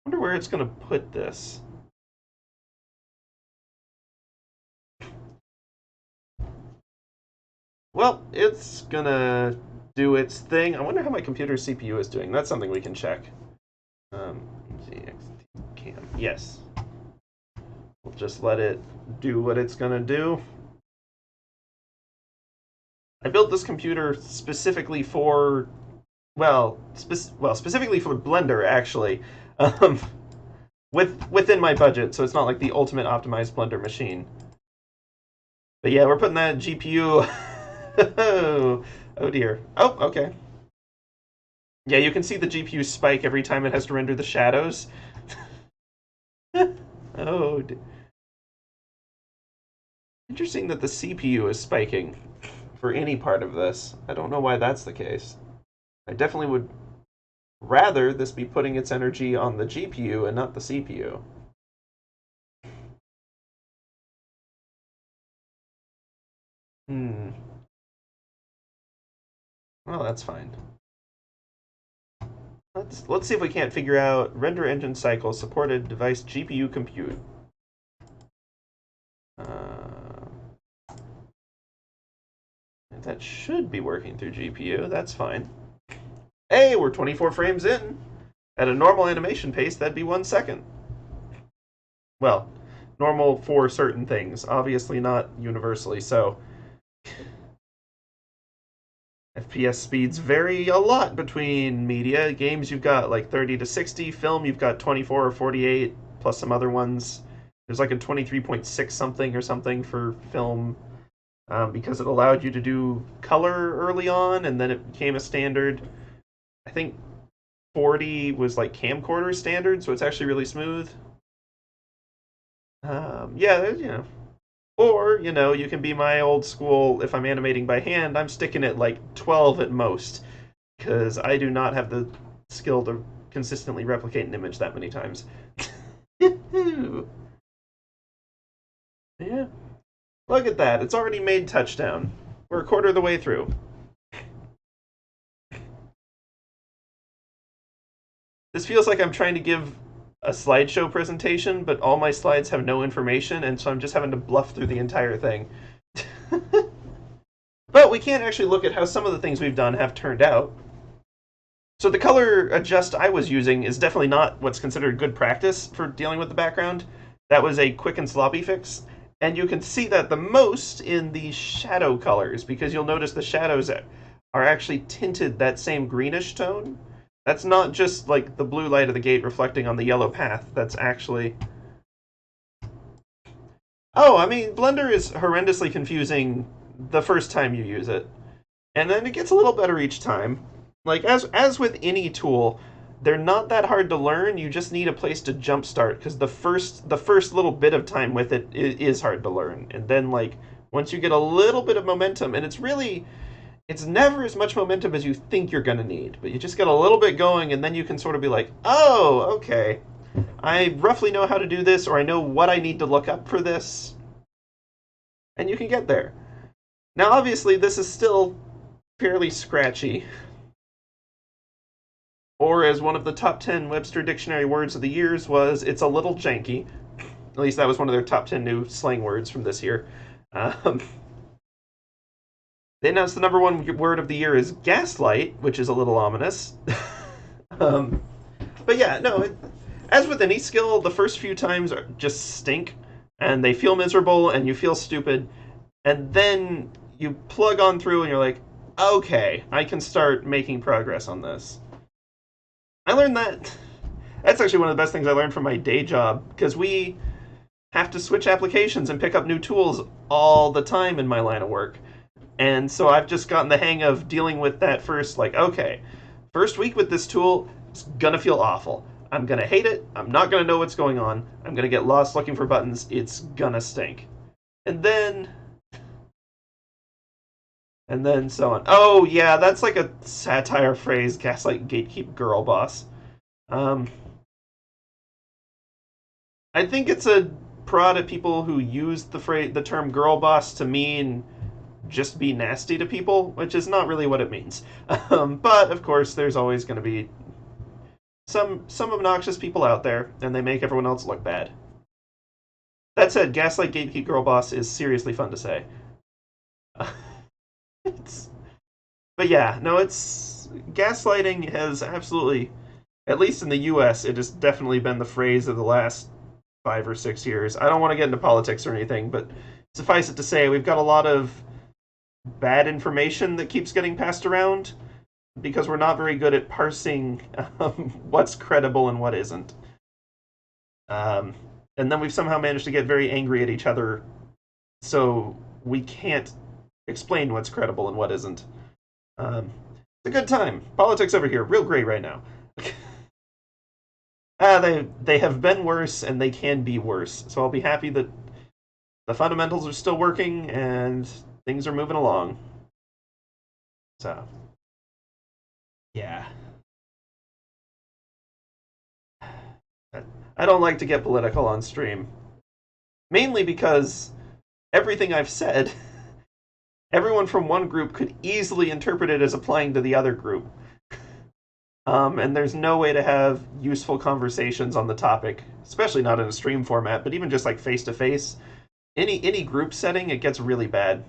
wonder where it's going to put this. Well, it's going to do its thing. I wonder how my computer's CPU is doing. That's something we can check. Cam. Yes. We'll just let it do what it's going to do. I built this computer specifically for, specifically for Blender, actually. Within my budget, so it's not like the ultimate optimized Blender machine. But yeah, we're putting that GPU. Oh dear. Oh, okay. Yeah, you can see the GPU spike every time it has to render the shadows. Oh. Interesting that the CPU is spiking for any part of this. I don't know why that's the case. I definitely would rather this be putting its energy on the GPU and not the CPU. Well, that's fine. Let's see if we can't figure out render engine cycle supported device GPU compute. That should be working through GPU. That's fine. Hey, we're 24 frames in. At a normal animation pace, that'd be 1 second. Well, normal for certain things. Obviously not universally so. FPS speeds vary a lot between media. Games, you've got like 30 to 60. Film, you've got 24 or 48, plus some other ones. There's like a 23.6 something or something for film, because it allowed you to do color early on, and then it became a standard. I think 40 was like camcorder standard, so it's actually really smooth. Yeah, you know. Or, you know, you can be my old school, if I'm animating by hand, I'm sticking at like 12 at most, because I do not have the skill to consistently replicate an image that many times. Yeah. Look at that. It's already made touchdown. We're a quarter of the way through. This feels like I'm trying to give a slideshow presentation, but all my slides have no information, and so I'm just having to bluff through the entire thing. But we can actually look at how some of the things we've done have turned out. So the color adjust I was using is definitely not what's considered good practice for dealing with the background. That was a quick and sloppy fix. And you can see that the most in the shadow colors, because you'll notice the shadows are actually tinted that same greenish tone. That's not just like the blue light of the gate reflecting on the yellow path. That's actually... Oh, I mean, Blender is horrendously confusing the first time you use it. And then it gets a little better each time. Like, as with any tool, they're not that hard to learn. You just need a place to jumpstart, because the first little bit of time with it is hard to learn. And then, like, once you get a little bit of momentum, and it's never as much momentum as you think you're going to need, but you just get a little bit going, and then you can sort of be like, oh, okay, I roughly know how to do this, or I know what I need to look up for this, and you can get there. Now, obviously, this is still fairly scratchy, or as one of the top 10 Webster Dictionary words of the years was, it's a little janky. At least that was one of their top 10 new slang words from this year. They announced the number one word of the year is gaslight, which is a little ominous. um, but yeah, no. As with any skill, the first few times just stink, and they feel miserable, and you feel stupid, and then you plug on through, and you're like, okay, I can start making progress on this. I learned that. That's actually one of the best things I learned from my day job, because we have to switch applications and pick up new tools all the time in my line of work. And so I've just gotten the hang of dealing with that first, like, okay, first week with this tool, it's gonna feel awful. I'm gonna hate it. I'm not gonna know what's going on. I'm gonna get lost looking for buttons. It's gonna stink. And then so on. Oh yeah, that's like a satire phrase, gaslight gatekeep girl boss. Um I think it's a prod at people who use the term girl boss to mean just be nasty to people, which is not really what it means. But of course, there's always going to be some obnoxious people out there, and they make everyone else look bad. That said, gaslight gatekeep girl boss is seriously fun to say. It's, but yeah, no, it's gaslighting has absolutely, at least in the U.S., it has definitely been the phrase of the last 5 or 6 years. I don't want to get into politics or anything, but suffice it to say, we've got a lot of bad information that keeps getting passed around because we're not very good at parsing what's credible and what isn't. Um, and then we've somehow managed to get very angry at each other, so we can't explain what's credible and what isn't. It's a good time. Politics over here, real great right now. They have been worse, and they can be worse. So I'll be happy that the fundamentals are still working and things are moving along. So yeah, I don't like to get political on stream, mainly because everything I've said, everyone from one group could easily interpret it as applying to the other group. And there's no way to have useful conversations on the topic, especially not in a stream format, but even just like face to face. Any group setting, it gets really bad.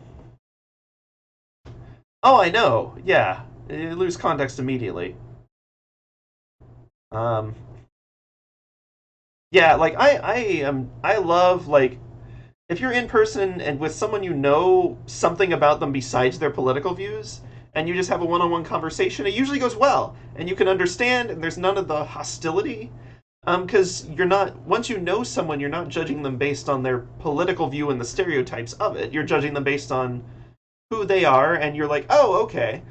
Oh, I know. Yeah, you lose context immediately. Um, yeah, like I love like if you're in person and with someone you know something about them besides their political views, and you just have a one-on-one conversation, it usually goes well, and you can understand, and there's none of the hostility. Because you're not once you know someone, you're not judging them based on their political view and the stereotypes of it. You're judging them based on who they are, and you're like, oh, okay.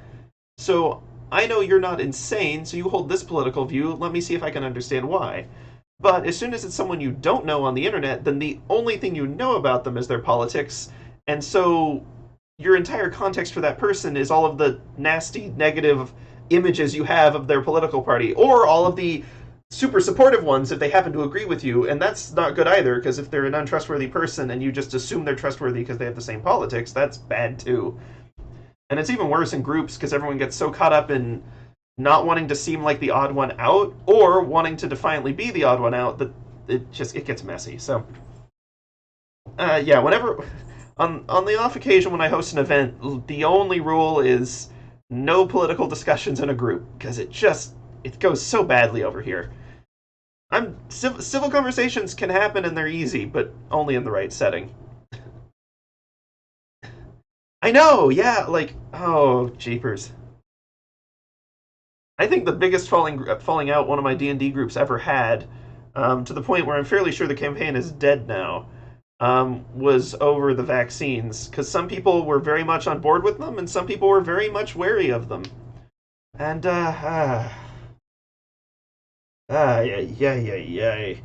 So I know you're not insane, so you hold this political view. Let me see if I can understand why. But as soon as it's someone you don't know on the internet, then the only thing you know about them is their politics. And so your entire context for that person is all of the nasty, negative images you have of their political party, or all of the super supportive ones if they happen to agree with you. And that's not good either, because if they're an untrustworthy person and you just assume they're trustworthy because they have the same politics, that's bad too. And it's even worse in groups because everyone gets so caught up in not wanting to seem like the odd one out or wanting to defiantly be the odd one out that it gets messy. So yeah, whenever on the off occasion when I host an event, the only rule is no political discussions in a group because it goes so badly over here. Civil conversations can happen and they're easy, but only in the right setting. I know, yeah, like oh jeepers. I think the biggest falling out one of my D&D groups ever had, to the point where I'm fairly sure the campaign is dead now, was over the vaccines. Because some people were very much on board with them, and some people were very much wary of them. And yeah, yeah, yeah, yeah.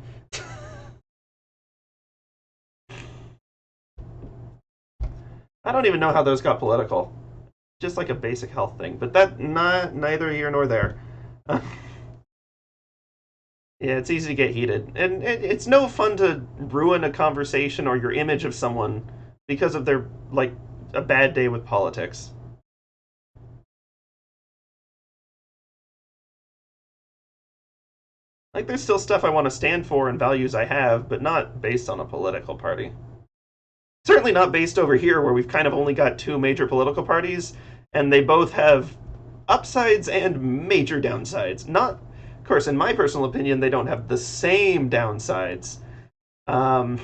I don't even know how those got political. Just like a basic health thing, but that not neither here nor there. Yeah, it's easy to get heated, and it's no fun to ruin a conversation or your image of someone because of their like a bad day with politics. Like, there's still stuff I want to stand for and values I have, but not based on a political party. Certainly not based over here, where we've kind of only got two major political parties, and they both have upsides and major downsides. Not, of course, in my personal opinion, they don't have the same downsides. Um,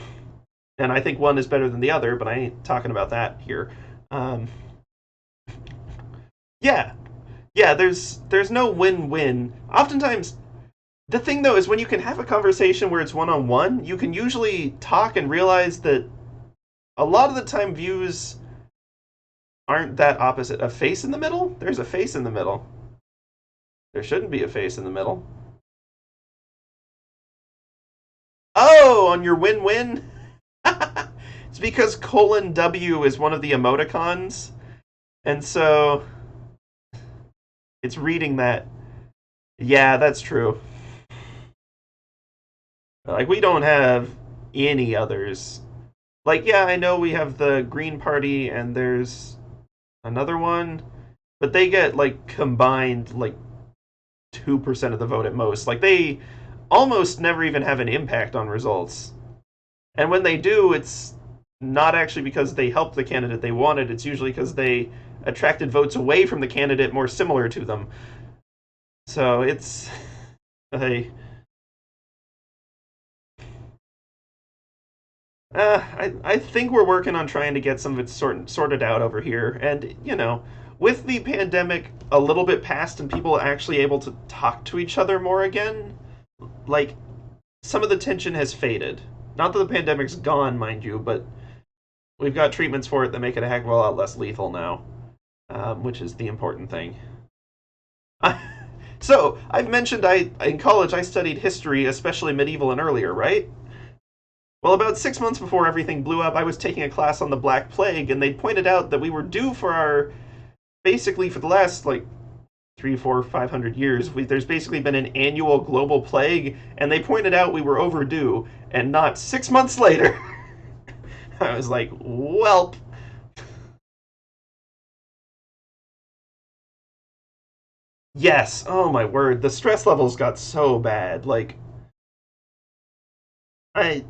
and I think one is better than the other, but I ain't talking about that here. Um, yeah, yeah. There's no win-win. Oftentimes, the thing though is when you can have a conversation where it's one-on-one, you can usually talk and realize that a lot of the time views aren't that opposite. A face in the middle? There's a face in the middle. There shouldn't be a face in the middle. Oh, on your win-win? It's because colon W is one of the emoticons, and so it's reading that. Yeah, that's true. Like, we don't have any others. Like, yeah, I know we have the Green Party, and there's another one, but they get, like, combined, like, 2% of the vote at most. Like, they almost never even have an impact on results. And when they do, it's not actually because they helped the candidate they wanted, it's usually because they attracted votes away from the candidate more similar to them. So it's. I, I think we're working on trying to get some of it sorted out over here. And, with the pandemic a little bit past and people actually able to talk to each other more again, like, some of the tension has faded. Not that the pandemic's gone, mind you, but we've got treatments for it that make it a heck of a lot less lethal now, which is the important thing. So, I've mentioned in college I studied history, especially medieval and earlier, right? Well, about 6 months before everything blew up, I was taking a class on the Black Plague, and they pointed out that we were due for basically for the last, like, 300, 400, 500 years, there's basically been an annual global plague, and they pointed out we were overdue, and not 6 months later. I was like, welp. Yes, oh my word, the stress levels got so bad. Like,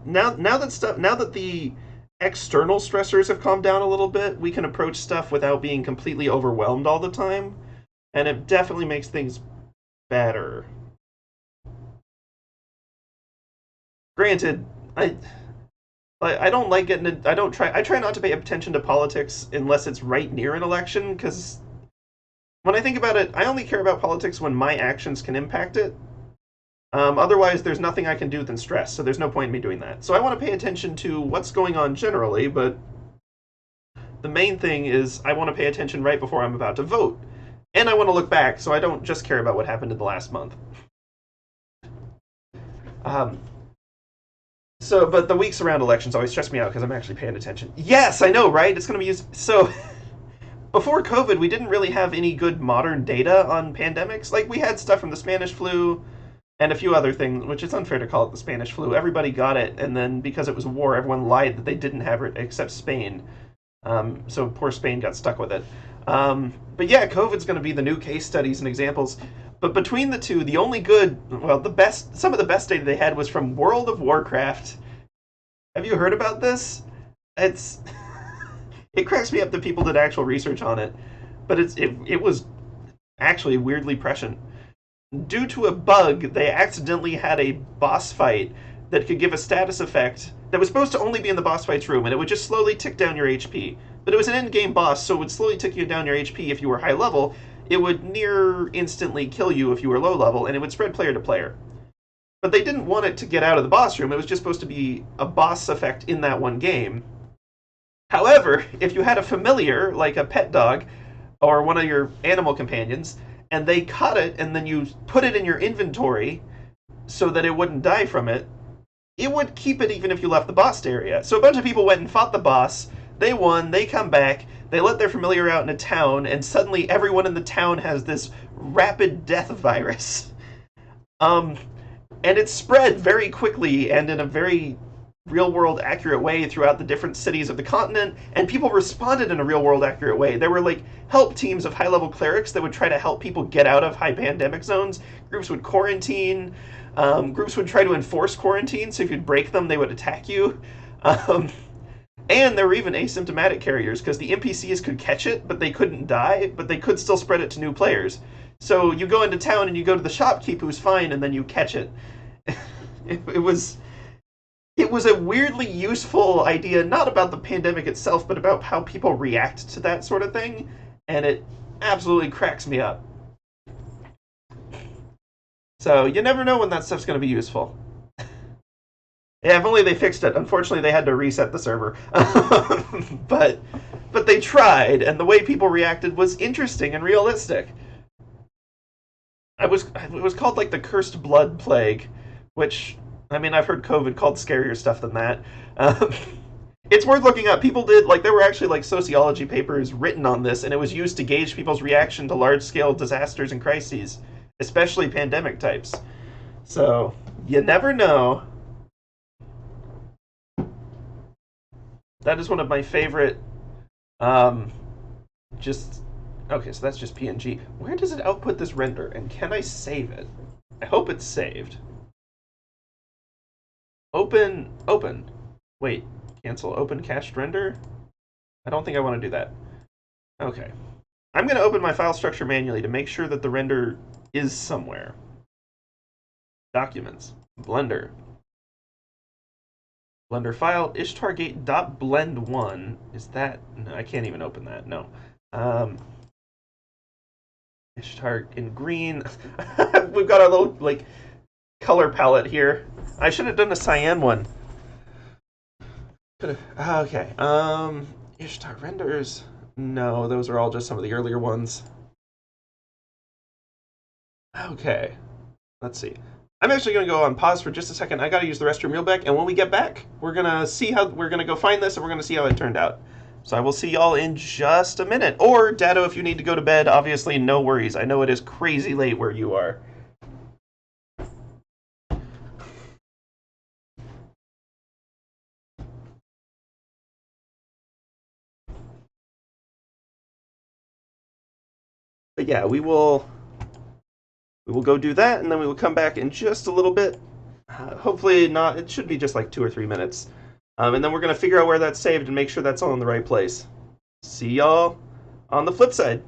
now that the external stressors have calmed down a little bit, we can approach stuff without being completely overwhelmed all the time, and it definitely makes things better. Granted, I don't like getting I don't try I try not to pay attention to politics unless it's right near an election, because when I think about it, I only care about politics when my actions can impact it. Otherwise, there's nothing I can do than stress, so there's no point in me doing that. So I want to pay attention to what's going on generally, but the main thing is I want to pay attention right before I'm about to vote. And I want to look back, so I don't just care about what happened in the last month. Um, but the weeks around elections always stress me out because I'm actually paying attention. Yes, I know, right? It's going to be used. So, before COVID, we didn't really have any good modern data on pandemics. Like, we had stuff from the Spanish flu and a few other things, which it's unfair to call it the Spanish flu. Everybody got it, and then because it was a war, everyone lied that they didn't have it except Spain. So poor Spain got stuck with it. But yeah, COVID's going to be the new case studies and examples. But between the two, the only good, well, some of the best data they had was from World of Warcraft. Have you heard about this? It's, it cracks me up that people did actual research on it, but it was actually weirdly prescient. Due to a bug, they accidentally had a boss fight that could give a status effect that was supposed to only be in the boss fights room, and it would just slowly tick down your HP. But it was an end-game boss, so it would slowly tick you down your HP if you were high level. It would near instantly kill you if you were low level, and it would spread player to player. But they didn't want it to get out of the boss room. It was just supposed to be a boss effect in that one game. However, if you had a familiar, like a pet dog, or one of your animal companions, and they caught it, and then you put it in your inventory so that it wouldn't die from it, it would keep it even if you left the boss area. So a bunch of people went and fought the boss, they won, they come back, they let their familiar out in a town, and suddenly everyone in the town has this rapid death virus. And it spread very quickly and in a very real-world accurate way throughout the different cities of the continent, and people responded in a real-world accurate way. There were, like, help teams of high-level clerics that would try to help people get out of high pandemic zones. Groups would quarantine. Groups would try to enforce quarantine, so if you'd break them, they would attack you. And there were even asymptomatic carriers because the NPCs could catch it, but they couldn't die, but they could still spread it to new players. So you go into town and you go to the shopkeep who's fine, and then you catch it. It was a weirdly useful idea, not about the pandemic itself, but about how people react to that sort of thing, and it absolutely cracks me up. So you never know when that stuff's going to be useful. Yeah, if only they fixed it. Unfortunately, they had to reset the server, but they tried, and the way people reacted was interesting and realistic. It was called like the cursed blood plague, which I mean I've heard COVID called scarier stuff than that. Um, it's worth looking up. People did like there were actually like sociology papers written on this, and it was used to gauge people's reaction to large scale disasters and crises, especially pandemic types. So you never know. That is one of my favorite. Um, just okay, so that's just PNG. Where does it output this render, and can I save it? I hope it's saved. Open. Wait, cancel open cached render? I don't think I want to do that. Okay. I'm going to open my file structure manually to make sure that the render is somewhere. Documents. Blender. Blender file, ishtargate.blend1. Is that... No, I can't even open that. No. Ishtar in green. We've got our little, like, color palette here. I should have done a cyan one. Okay. Ishtar renders. No, those are all just some of the earlier ones. Okay. Let's see. I'm actually going to go on pause for just a second. I got to use the restroom real quick, and when we get back, we're going to see how we're going to go find this, and we're going to see how it turned out. So I will see y'all in just a minute. Or, Dado, if you need to go to bed, obviously, no worries. I know it is crazy late where you are. But yeah, we will go do that, and then we will come back in just a little bit. Hopefully not. It should be just like 2 or 3 minutes. And then we're going to figure out where that's saved and make sure that's all in the right place. See y'all on the flip side.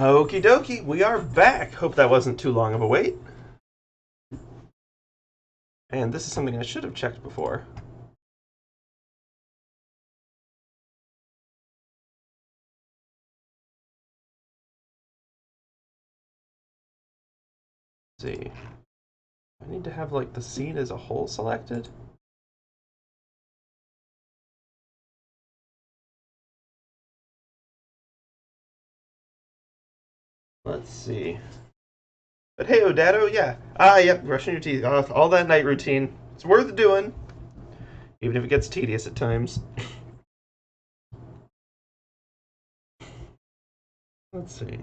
Okie dokie, we are back. Hope that wasn't too long of a wait. And this is something I should have checked before. Let's see. I need to have like the scene as a whole selected. Let's see. But hey, Odato, yeah. Yep, brushing your teeth off. All that night routine. It's worth doing, even if it gets tedious at times. Let's see.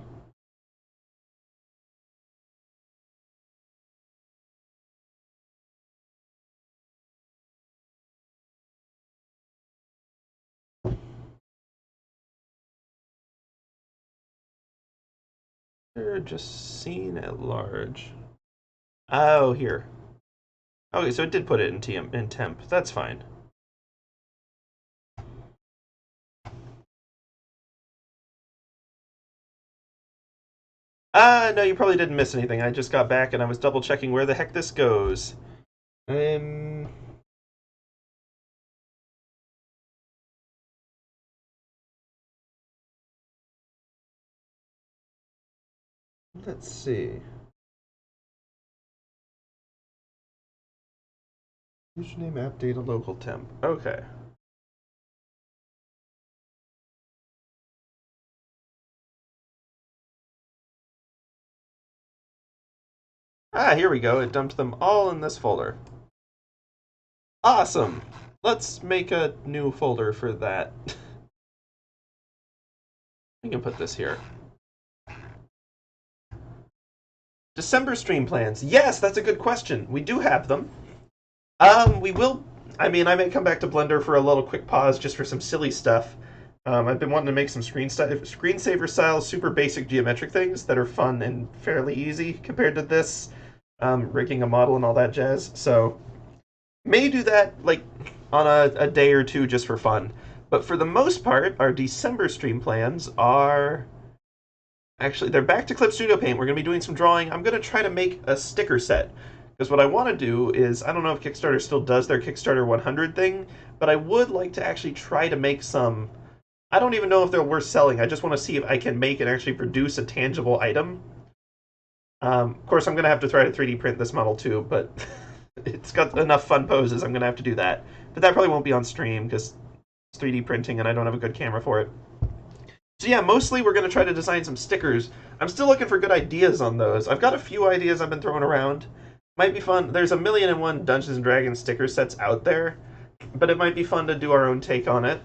Just scene at large. Oh, here. Okay, so it did put it in temp. That's fine. No, you probably didn't miss anything. I just got back and I was double checking where the heck this goes. Let's see. Username app data local temp. Okay. Here we go. It dumped them all in this folder. Awesome! Let's make a new folder for that. We can put this here. December stream plans. Yes, that's a good question. We do have them. We will. I mean, I may come back to Blender for a little quick pause just for some silly stuff. I've been wanting to make some screensaver style, super basic geometric things that are fun and fairly easy compared to this, rigging a model and all that jazz. So, may do that like on a day or two just for fun. But for the most part, our December stream plans are actually they're back to Clip Studio Paint. We're going to be doing some drawing. I'm going to try to make a sticker set. Because what I want to do is, I don't know if Kickstarter still does their Kickstarter 100 thing, but I would like to actually try to make some. I don't even know if they're worth selling. I just want to see if I can make and actually produce a tangible item. Of course, I'm going to have to try to 3D print this model too, but it's got enough fun poses, I'm going to have to do that. But that probably won't be on stream because it's 3D printing and I don't have a good camera for it. So yeah, mostly we're going to try to design some stickers. I'm still looking for good ideas on those. I've got a few ideas I've been throwing around. Might be fun. There's 1,000,001 Dungeons & Dragons sticker sets out there, but it might be fun to do our own take on it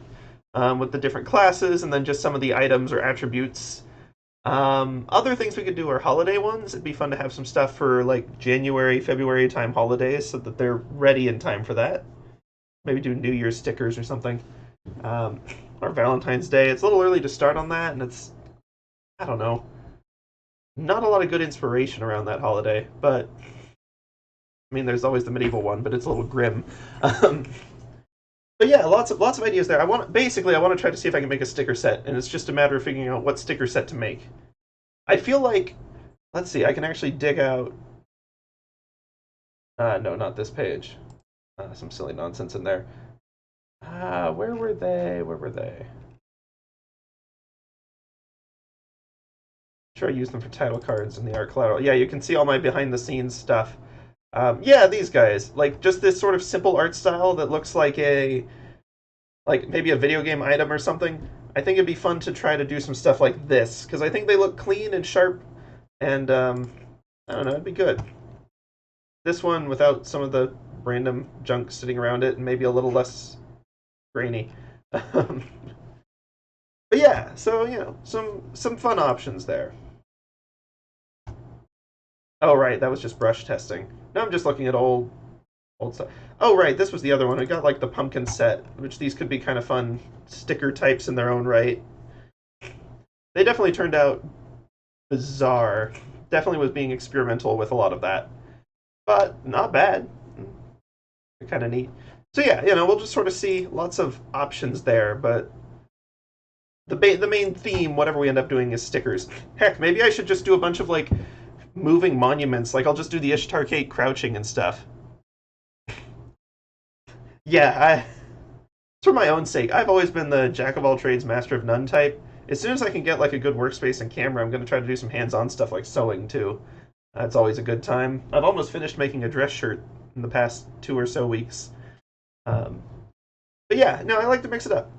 with the different classes and then just some of the items or attributes. Other things we could do are holiday ones. It'd be fun to have some stuff for like January, February time holidays so that they're ready in time for that. Maybe do New Year's stickers or something. Or Valentine's Day. It's a little early to start on that, and it's, I don't know, not a lot of good inspiration around that holiday, but I mean, there's always the medieval one, but it's a little grim. But yeah, lots of ideas there. I want to try to see if I can make a sticker set, and it's just a matter of figuring out what sticker set to make. I feel like, let's see, I can actually dig out. No, not this page. Some silly nonsense in there. Where were they? Where were they? Sure, I use them for title cards and the art collateral. Yeah, you can see all my behind the scenes stuff. Yeah, these guys. Like, just this sort of simple art style that looks like maybe a video game item or something. I think it'd be fun to try to do some stuff like this, because I think they look clean and sharp, and, I don't know, it'd be good. This one without some of the random junk sitting around it, and maybe a little less grainy. But yeah, so, you know, some fun options there. Oh, right, that was just brush testing. Now I'm just looking at old stuff. Oh, right, this was the other one. We got, like, the pumpkin set, which these could be kind of fun sticker types in their own right. They definitely turned out bizarre. Definitely was being experimental with a lot of that. But not bad. Kind of neat. So yeah, you know, we'll just sort of see lots of options there, but the main theme, whatever we end up doing, is stickers. Heck, maybe I should just do a bunch of like moving monuments. Like I'll just do the Ishtar Kate crouching and stuff. Yeah, for my own sake. I've always been the jack of all trades, master of none type. As soon as I can get like a good workspace and camera, I'm going to try to do some hands-on stuff like sewing too. That's always a good time. I've almost finished making a dress shirt in the past 2 or so weeks. Um, but yeah, no, I like to mix it up.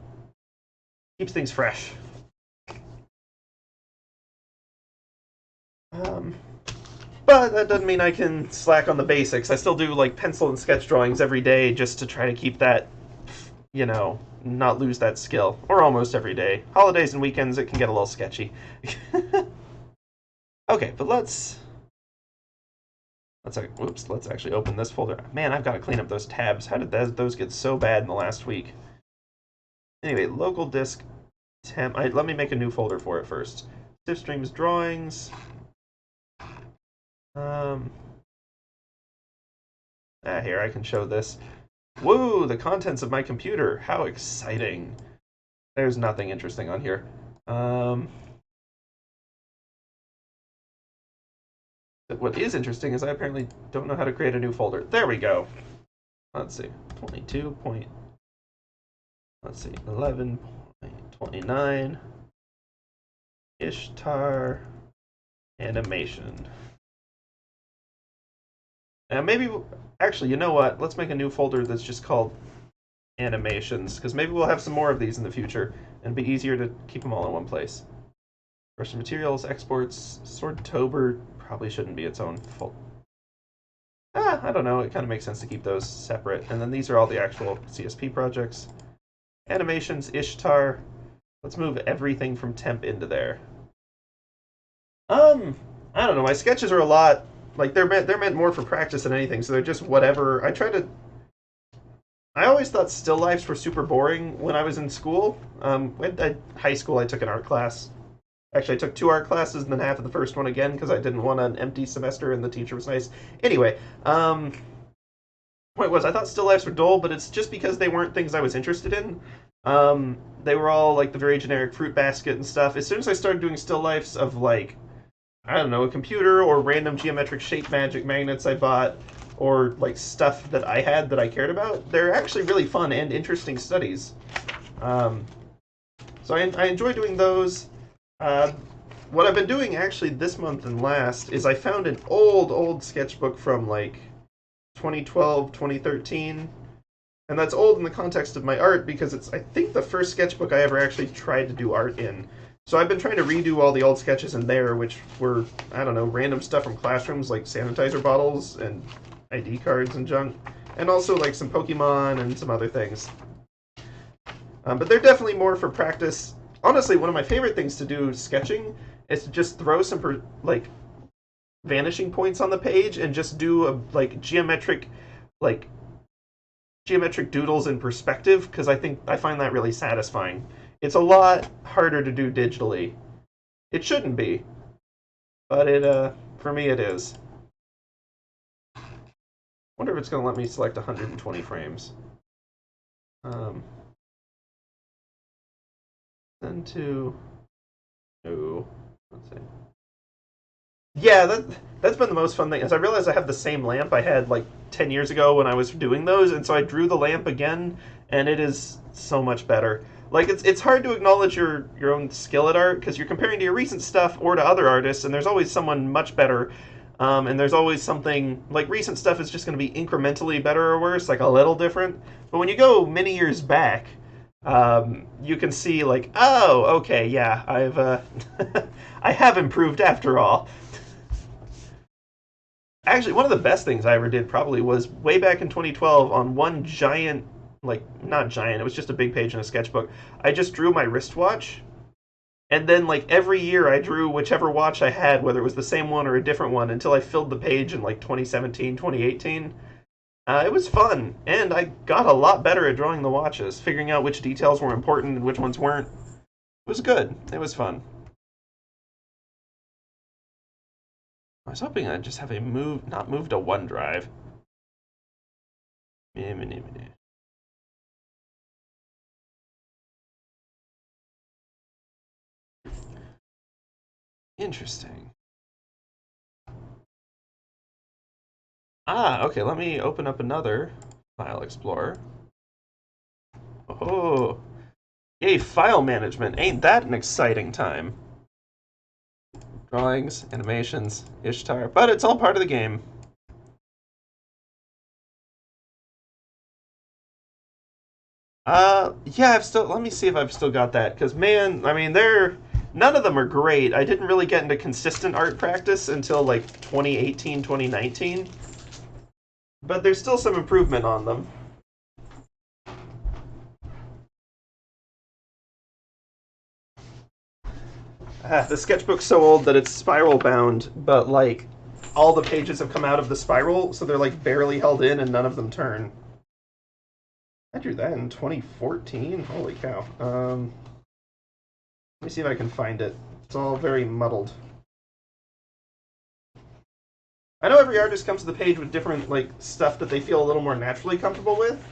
Keeps things fresh. Um, but that doesn't mean I can slack on the basics. I still do like pencil and sketch drawings every day just to try to keep that, not lose that skill. Or almost every day. Holidays and weekends, it can get a little sketchy. Okay, but let's actually open this folder. Man, I've got to clean up those tabs. How did those get so bad in the last week? Anyway, local disk temp. Let me make a new folder for it first. Streams drawings. Here, I can show this. Whoa, the contents of my computer. How exciting. There's nothing interesting on here. What is interesting is I apparently don't know how to create a new folder. There we go. Let's see. 22 point. Let's see. 11.29. Ishtar animation. And maybe, actually, you know what? Let's make a new folder that's just called animations, because maybe we'll have some more of these in the future, and it'd be easier to keep them all in one place. Russian materials, exports, Swordtober probably shouldn't be its own folder. I don't know. It kind of makes sense to keep those separate. And then these are all the actual CSP projects. Animations, Ishtar. Let's move everything from temp into there. I don't know. My sketches are a lot like they're meant more for practice than anything, so they're just whatever. I always thought still lifes were super boring when I was in school. At high school, I took an art class. Actually, I took 2 art classes and then half of the first one again because I didn't want an empty semester and the teacher was nice. Anyway, point was I thought still lifes were dull, but it's just because they weren't things I was interested in. They were all like the very generic fruit basket and stuff. As soon as I started doing still lifes of like, I don't know, a computer or random geometric shape magic magnets I bought, or like stuff that I had that I cared about, they're actually really fun and interesting studies. So I enjoy doing those. What I've been doing actually this month and last is I found an old sketchbook from like 2012, 2013. And that's old in the context of my art because it's, I think, the first sketchbook I ever actually tried to do art in. So I've been trying to redo all the old sketches in there, which were, I don't know, random stuff from classrooms like sanitizer bottles and ID cards and junk. And also like some Pokemon and some other things. But they're definitely more for practice. Honestly, one of my favorite things to do sketching is to just throw some like vanishing points on the page and just do a like geometric doodles in perspective, because I find that really satisfying. It's a lot harder to do digitally. It shouldn't be, but for me it is. Wonder if it's going to let me select 120 frames. Then to no, let's see. Yeah, that's been the most fun thing. As I realized I have the same lamp I had like 10 years ago when I was doing those, and so I drew the lamp again, and it is so much better. Like it's hard to acknowledge your own skill at art because you're comparing to your recent stuff or to other artists, and there's always someone much better. And there's always something like recent stuff is just going to be incrementally better or worse, like a little different. But when you go many years back, you can see like, oh, okay, yeah, I've I have improved after all. Actually, one of the best things I ever did probably was way back in 2012 on one giant, like, not giant, it was just a big page in a sketchbook. I just drew my wristwatch, and then, like, every year I drew whichever watch I had, whether it was the same one or a different one, until I filled the page in, like, 2017, 2018. It was fun, and I got a lot better at drawing the watches, figuring out which details were important and which ones weren't. It was good. It was fun. I was hoping I'd just have not move to OneDrive. Interesting. Ah, okay, let me open up another file explorer. Oh, yay, file management. Ain't that an exciting time? Drawings, animations, Ishtar, but it's all part of the game. Yeah, I've still. Let me see if I've still got that. Because man, I mean, they're none of them are great. I didn't really get into consistent art practice until like 2018, 2019. But there's still some improvement on them. The sketchbook's so old that it's spiral bound, but like all the pages have come out of the spiral, so they're like barely held in, and none of them turn. I drew that in 2014. Holy cow. Let me see if I can find it. It's all very muddled. I know every artist comes to the page with different like stuff that they feel a little more naturally comfortable with.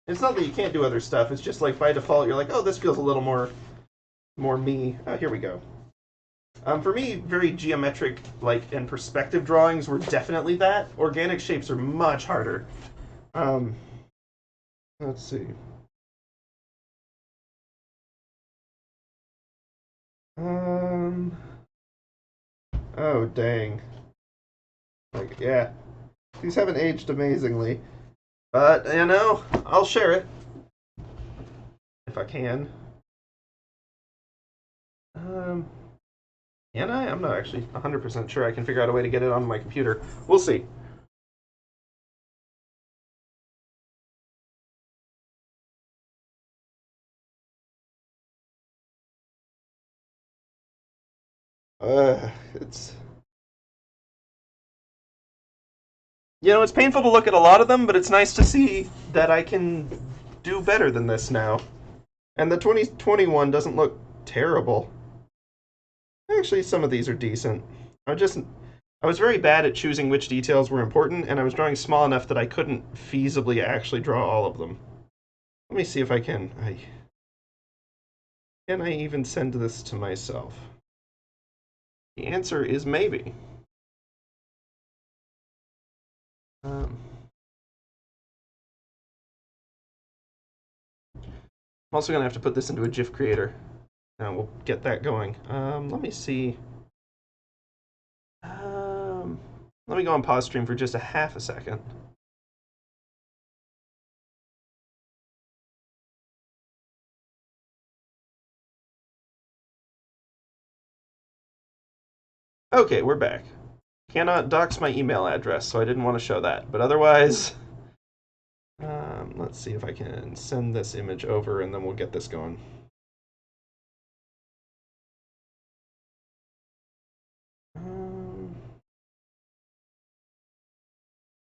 It's not that you can't do other stuff. It's just like by default you're like, oh, this feels a little more me. Here we go. For me, very geometric like and perspective drawings were definitely that. Organic shapes are much harder. Um, let's see. Um, oh dang. Like yeah, these haven't aged amazingly, but you know I'll share it if I can. Um, Can I? I'm not actually 100% sure I can figure out a way to get it on my computer. We'll see. It's it's painful to look at a lot of them, but it's nice to see that I can do better than this now. And the 2021 doesn't look terrible. Actually, some of these are decent. I was very bad at choosing which details were important, and I was drawing small enough that I couldn't feasibly actually draw all of them. Let me see if I can. Can I even send this to myself? The answer is maybe. Um, I'm also going to have to put this into a GIF creator. And we'll get that going. Let me see. Let me go on pause stream for just a half a second. Okay, we're back. Cannot dox my email address, so I didn't want to show that. But otherwise, let's see if I can send this image over and then we'll get this going.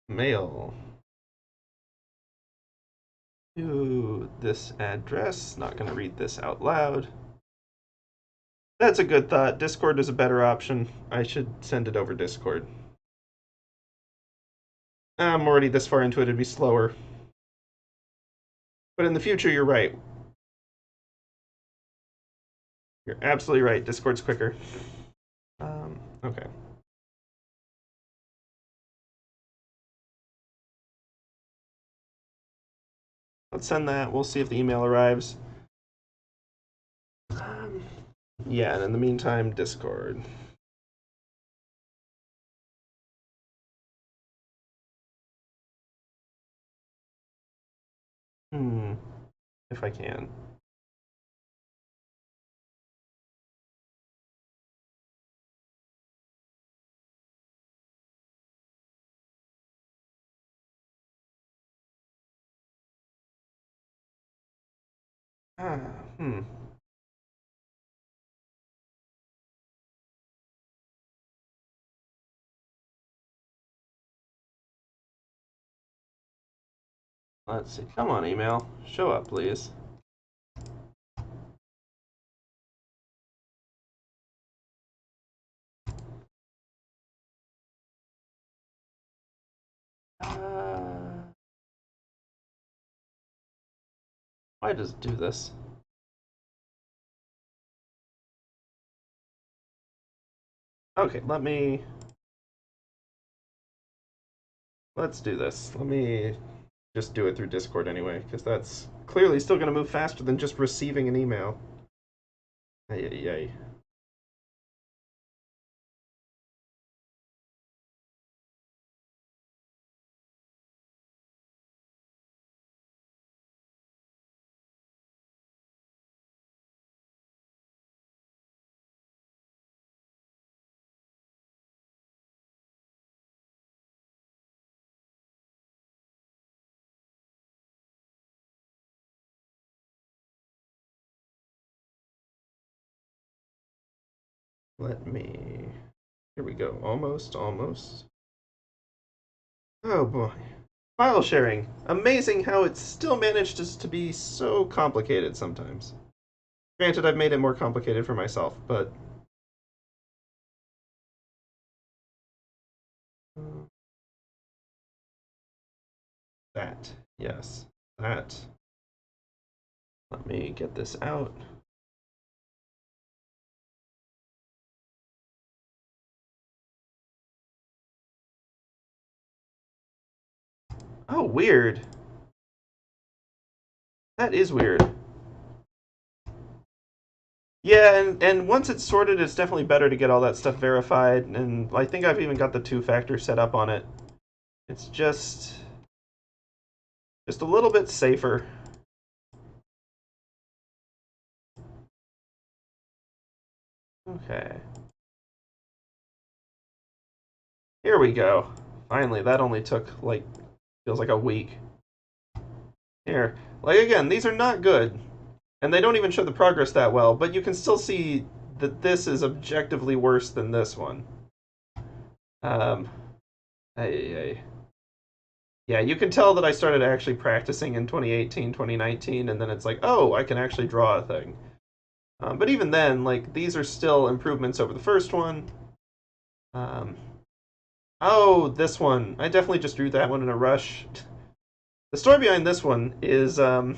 Mail to this address. Not going to read this out loud. That's a good thought. Discord is a better option. I should send it over Discord. I'm already this far into it, it'd be slower. But in the future, you're right. You're absolutely right. Discord's quicker. Okay. Let's send that. We'll see if the email arrives. Yeah, and in the meantime, Discord. If I can. Ah, Let's see. Come on, email. Show up, please. Why does it do this? Okay, let's do this. Let me just do it through Discord anyway, because that's clearly still going to move faster than just receiving an email. Ay, ay, ay. Let me. Here we go. Almost, almost. Oh boy. File sharing. Amazing how it still manages to be so complicated sometimes. Granted, I've made it more complicated for myself, but. That. Yes. That. Let me get this out. Oh, weird. That is weird. Yeah, and once it's sorted, it's definitely better to get all that stuff verified. And I think I've even got the two-factor set up on it. It's just a little bit safer. Okay. Here we go. Finally, that only took, like, feels like a week. Here. Like, again, these are not good. And they don't even show the progress that well, but you can still see that this is objectively worse than this one. Um, ay. Yeah, you can tell that I started actually practicing in 2018, 2019, and then it's like, oh, I can actually draw a thing. But even then, like, these are still improvements over the first one. Um, oh, this one. I definitely just drew that one in a rush. The story behind this one is, it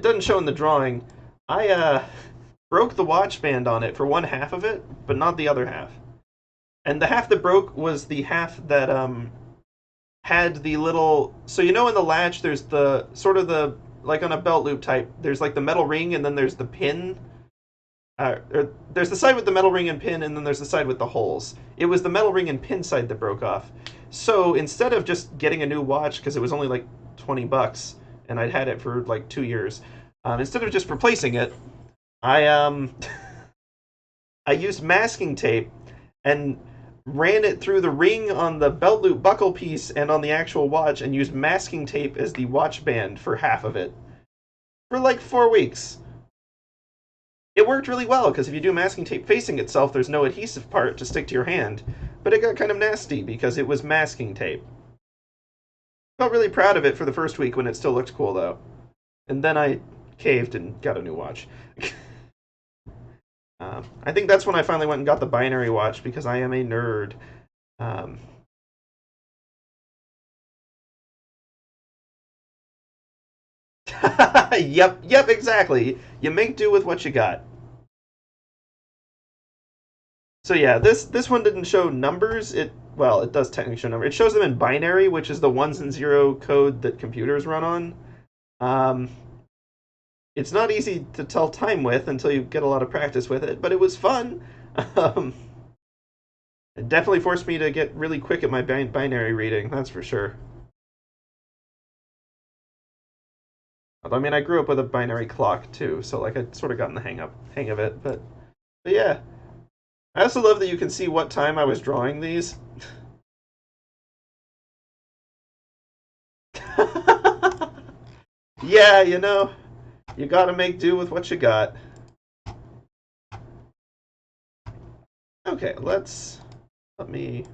doesn't show in the drawing. I broke the watch band on it for one half of it, but not the other half. And the half that broke was the half that had the little. So you know, in the latch, there's the sort of the like on a belt loop type. There's like the metal ring, and then there's the pin. There's the side with the metal ring and pin, and then there's the side with the holes. It was the metal ring and pin side that broke off. So instead of just getting a new watch, because it was only like $20, and I'd had it for like 2 years, instead of just replacing it, I I used masking tape and ran it through the ring on the belt loop buckle piece and on the actual watch, and used masking tape as the watch band for half of it for like 4 weeks. It worked really well because if you do masking tape facing itself, there's no adhesive part to stick to your hand. But it got kind of nasty because it was masking tape. Felt really proud of it for the first week when it still looked cool though. And then I caved and got a new watch. I think that's when I finally went and got the binary watch because I am a nerd. Um, yep, exactly. You make do with what you got. So yeah, this one didn't show numbers. It does technically show numbers. It shows them in binary, which is the ones and zero code that computers run on. Um, it's not easy to tell time with until you get a lot of practice with it, but it was fun. Um, it definitely forced me to get really quick at my binary reading. That's for sure. Although I mean, I grew up with a binary clock too, so like I sort of gotten the hang of it. But yeah, I also love that you can see what time I was drawing these. Yeah, you gotta make do with what you got. Okay, let me.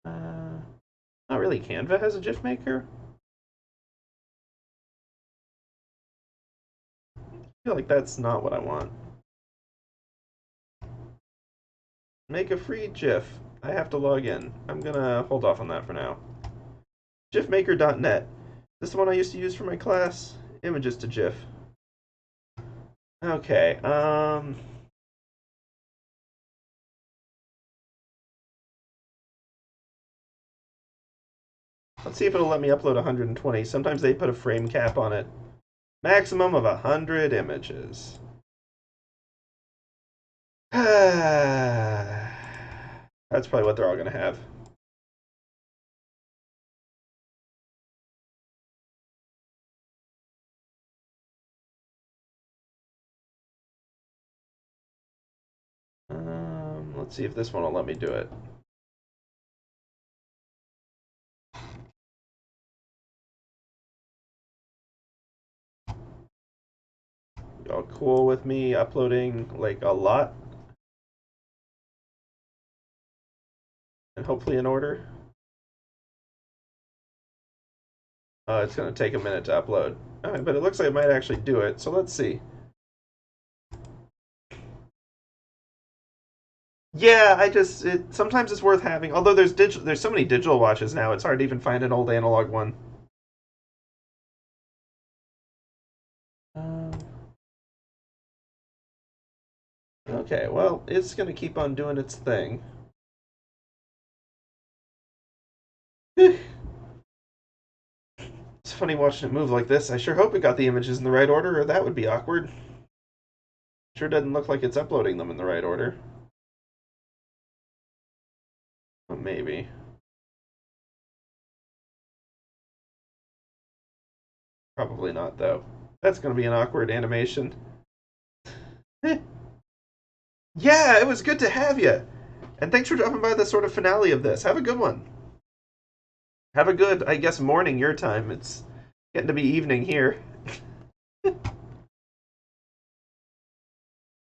Uh, Not really. Canva has a GIF maker. I feel like that's not what I want. Make a free GIF. I have to log in. I'm gonna hold off on that for now. GIFmaker.net. This is the one I used to use for my class. images to GIF. Okay, let's see if it'll let me upload 120. Sometimes they put a frame cap on it. Maximum of 100 images. That's probably what they're all going to have. Let's see if this one will let me do it. Y'all cool with me uploading like a lot? And hopefully in order? It's going to take a minute to upload. Alright, but it looks like it might actually do it, so let's see. Yeah, sometimes it's worth having. Although there's so many digital watches now, it's hard to even find an old analog one. Okay, well, it's gonna keep on doing its thing. It's funny watching it move like this. I sure hope it got the images in the right order, or that would be awkward. Sure doesn't look like it's uploading them in the right order. Well, maybe. Probably not, though. That's gonna be an awkward animation. Yeah, it was good to have you. And thanks for dropping by the sort of finale of this. Have a good one. Have a good, I guess, morning your time. It's getting to be evening here.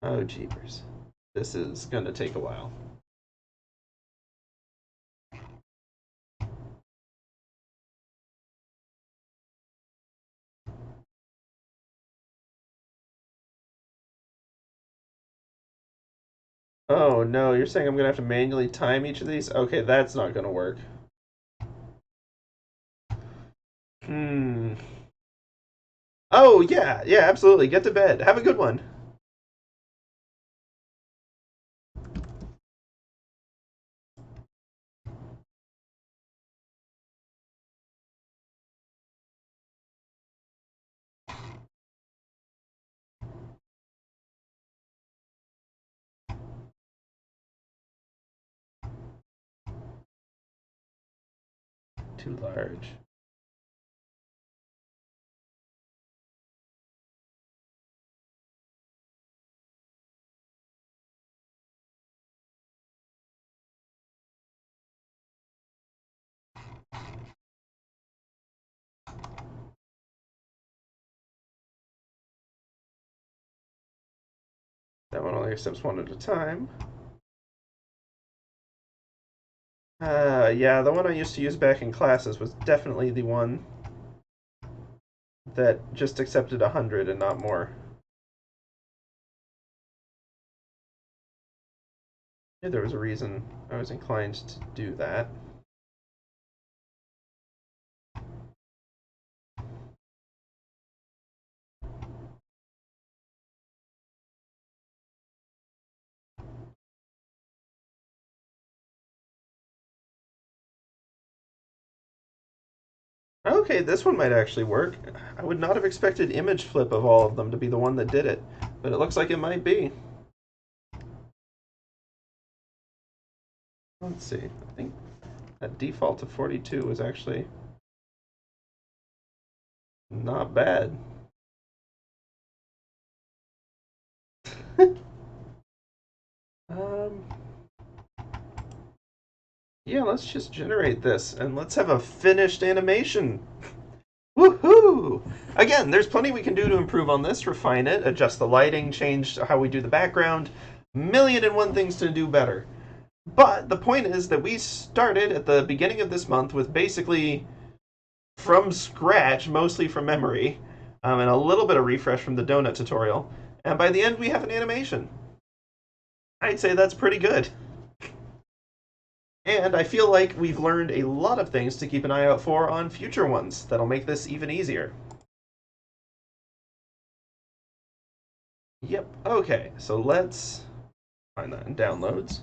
Oh, jeepers. This is gonna take a while. Oh no, you're saying I'm gonna have to manually time each of these? Okay, that's not gonna work. Hmm. Oh, yeah, yeah, absolutely. Get to bed. Have a good one. Too large. That one only accepts one at a time. Yeah, the one I used to use back in classes was definitely the one that just accepted 100 and not more. Yeah, there was a reason I was inclined to do that. Okay, this one might actually work. I would not have expected image flip of all of them to be the one that did it, but it looks like it might be. Let's see. I think that default to 42 was actually not bad. um, yeah, let's just generate this and let's have a finished animation. Woohoo! Again, there's plenty we can do to improve on this, refine it, adjust the lighting, change how we do the background. Million and one things to do better. But the point is that we started at the beginning of this month with basically from scratch, mostly from memory, and a little bit of refresh from the donut tutorial. And by the end, we have an animation. I'd say that's pretty good. And I feel like we've learned a lot of things to keep an eye out for on future ones that'll make this even easier. Okay, so let's find that in downloads.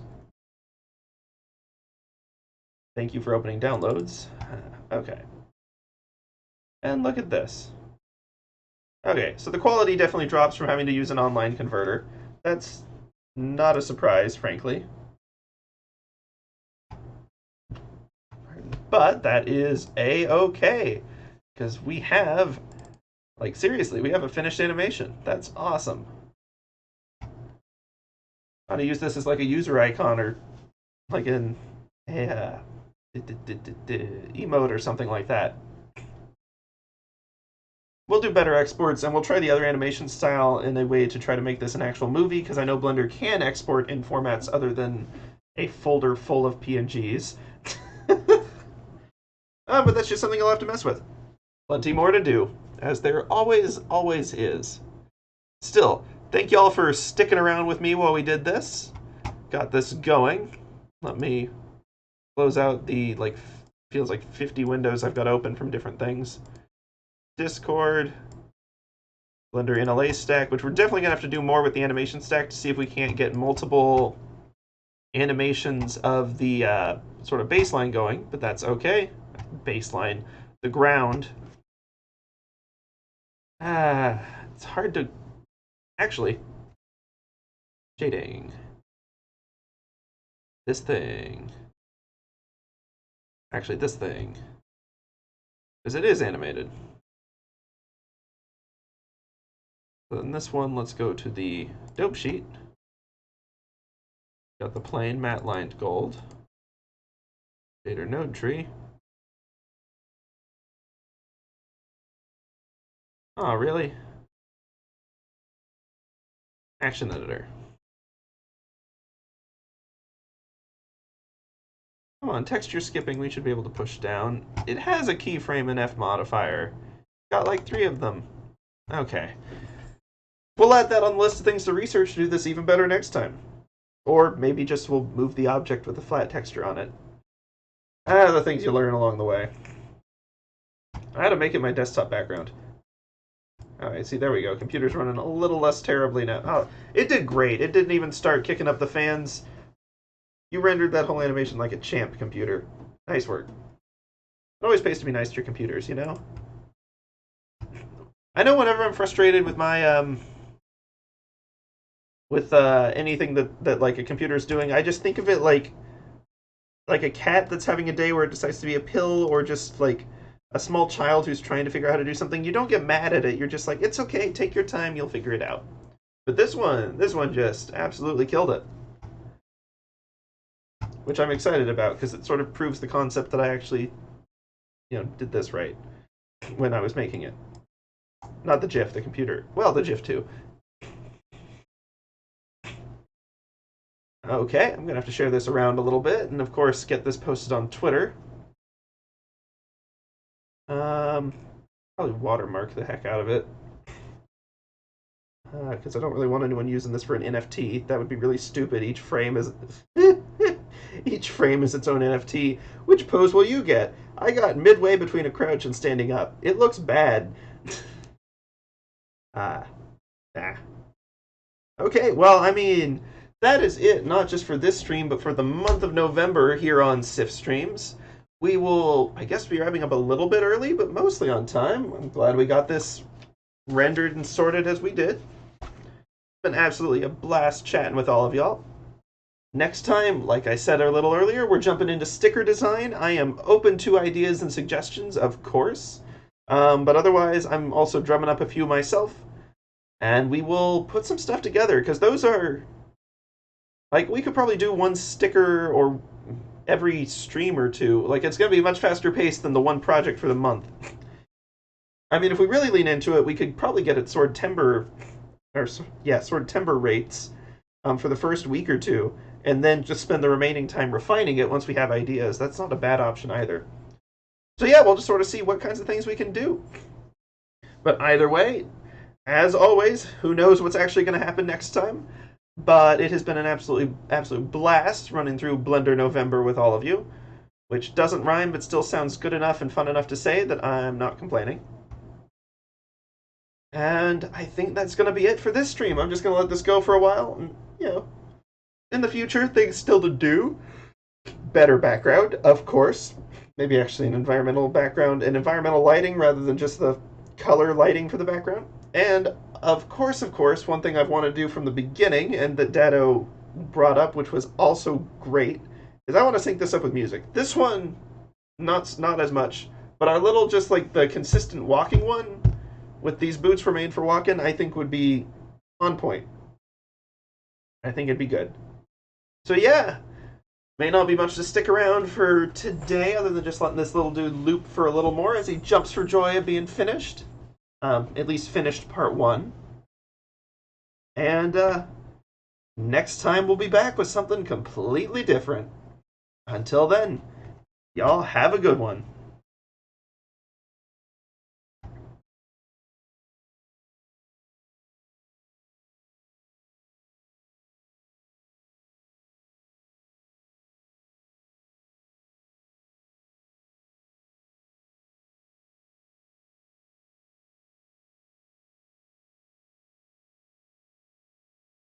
Thank you for opening downloads. Okay. And look at this. Okay, so the quality definitely drops from having to use an online converter. That's not a surprise, frankly. But that is a-okay, because we have, like, seriously, we have a finished animation. That's awesome. I'm gonna use this as like a user icon or like in a emote or something like that. We'll do better exports, and we'll try the other animation style in a way to try to make this an actual movie, because I know Blender can export in formats other than a folder full of PNGs. But that's just something I'll have to mess with. Plenty more to do, as there always is. Still, thank y'all for sticking around with me while we did this. Got this going. Let me close out the, like, feels like 50 windows I've got open from different things. Discord, Blender NLA stack, which we're definitely going to have to do more with the animation stack to see if we can't get multiple animations of the sort of baseline going, but that's okay. Baseline, the ground. It's hard to... Actually, shading. This thing. Actually, this thing. Because it is animated. So in this one, let's go to the dope sheet. Got the plain matte lined gold. Shader node tree. Oh, really? Action editor. Come on, texture skipping we should be able to push down. It has a keyframe and F modifier. Got like 3 of them. Okay. We'll add that on the list of things to research to do this even better next time. Or maybe just we'll move the object with a flat texture on it. The things you learn along the way. I had to make it my desktop background. Alright, see, there we go. Computer's running a little less terribly now. Oh, it did great. It didn't even start kicking up the fans. You rendered that whole animation like a champ, computer. Nice work. It always pays to be nice to your computers, you know? I know whenever I'm frustrated with my, anything that like a computer is doing, I just think of it like a cat that's having a day where it decides to be a pill, or just like a small child who's trying to figure out how to do something. You don't get mad at it. You're just like, it's okay, take your time, you'll figure it out. But this one just absolutely killed it. Which I'm excited about, because it sort of proves the concept that I actually, did this right when I was making it. Not the GIF, the computer. Well, the GIF too. Okay, I'm going to have to share this around a little bit, and of course get this posted on Twitter. Probably watermark the heck out of it. Because I don't really want anyone using this for an NFT. That would be really stupid. Each frame is each frame is its own NFT. Which pose will you get? I got midway between a crouch and standing up. It looks bad. Okay, well, I mean, that is it. Not just for this stream, but for the month of November here on Sif Streams. We will, I guess, be wrapping up a little bit early, but mostly on time. I'm glad we got this rendered and sorted as we did. It's been absolutely a blast chatting with all of y'all. Next time, like I said a little earlier, we're jumping into sticker design. I am open to ideas and suggestions, of course. But otherwise, I'm also drumming up a few myself. And we will put some stuff together, because those are... Like, we could probably do one sticker or every stream or two. Like, it's going to be much faster paced than the one project for the month. I mean, if we really lean into it, we could probably get at Sword Timber rates for the first week or two, and then just spend the remaining time refining it once we have ideas. That's not a bad option either. So yeah, we'll just sort of see what kinds of things we can do. But either way, as always, who knows what's actually going to happen next time? But it has been an absolute blast running through Blender November with all of you, which doesn't rhyme but still sounds good enough and fun enough to say that I'm not complaining. And I think that's going to be it for this stream. I'm just going to let this go for a while. And, in the future, things still to do. Better background, of course. Maybe actually an environmental background and environmental lighting rather than just the color lighting for the background. And of course, one thing I've wanted to do from the beginning and that Dado brought up, which was also great, is I want to sync this up with music. This one, not as much, but our little just like the consistent walking one with these boots were made for walking, I think would be on point. I think it'd be good. So yeah, may not be much to stick around for today other than just letting this little dude loop for a little more as he jumps for joy of being finished. At least finished part one. And next time we'll be back with something completely different. Until then, y'all have a good one.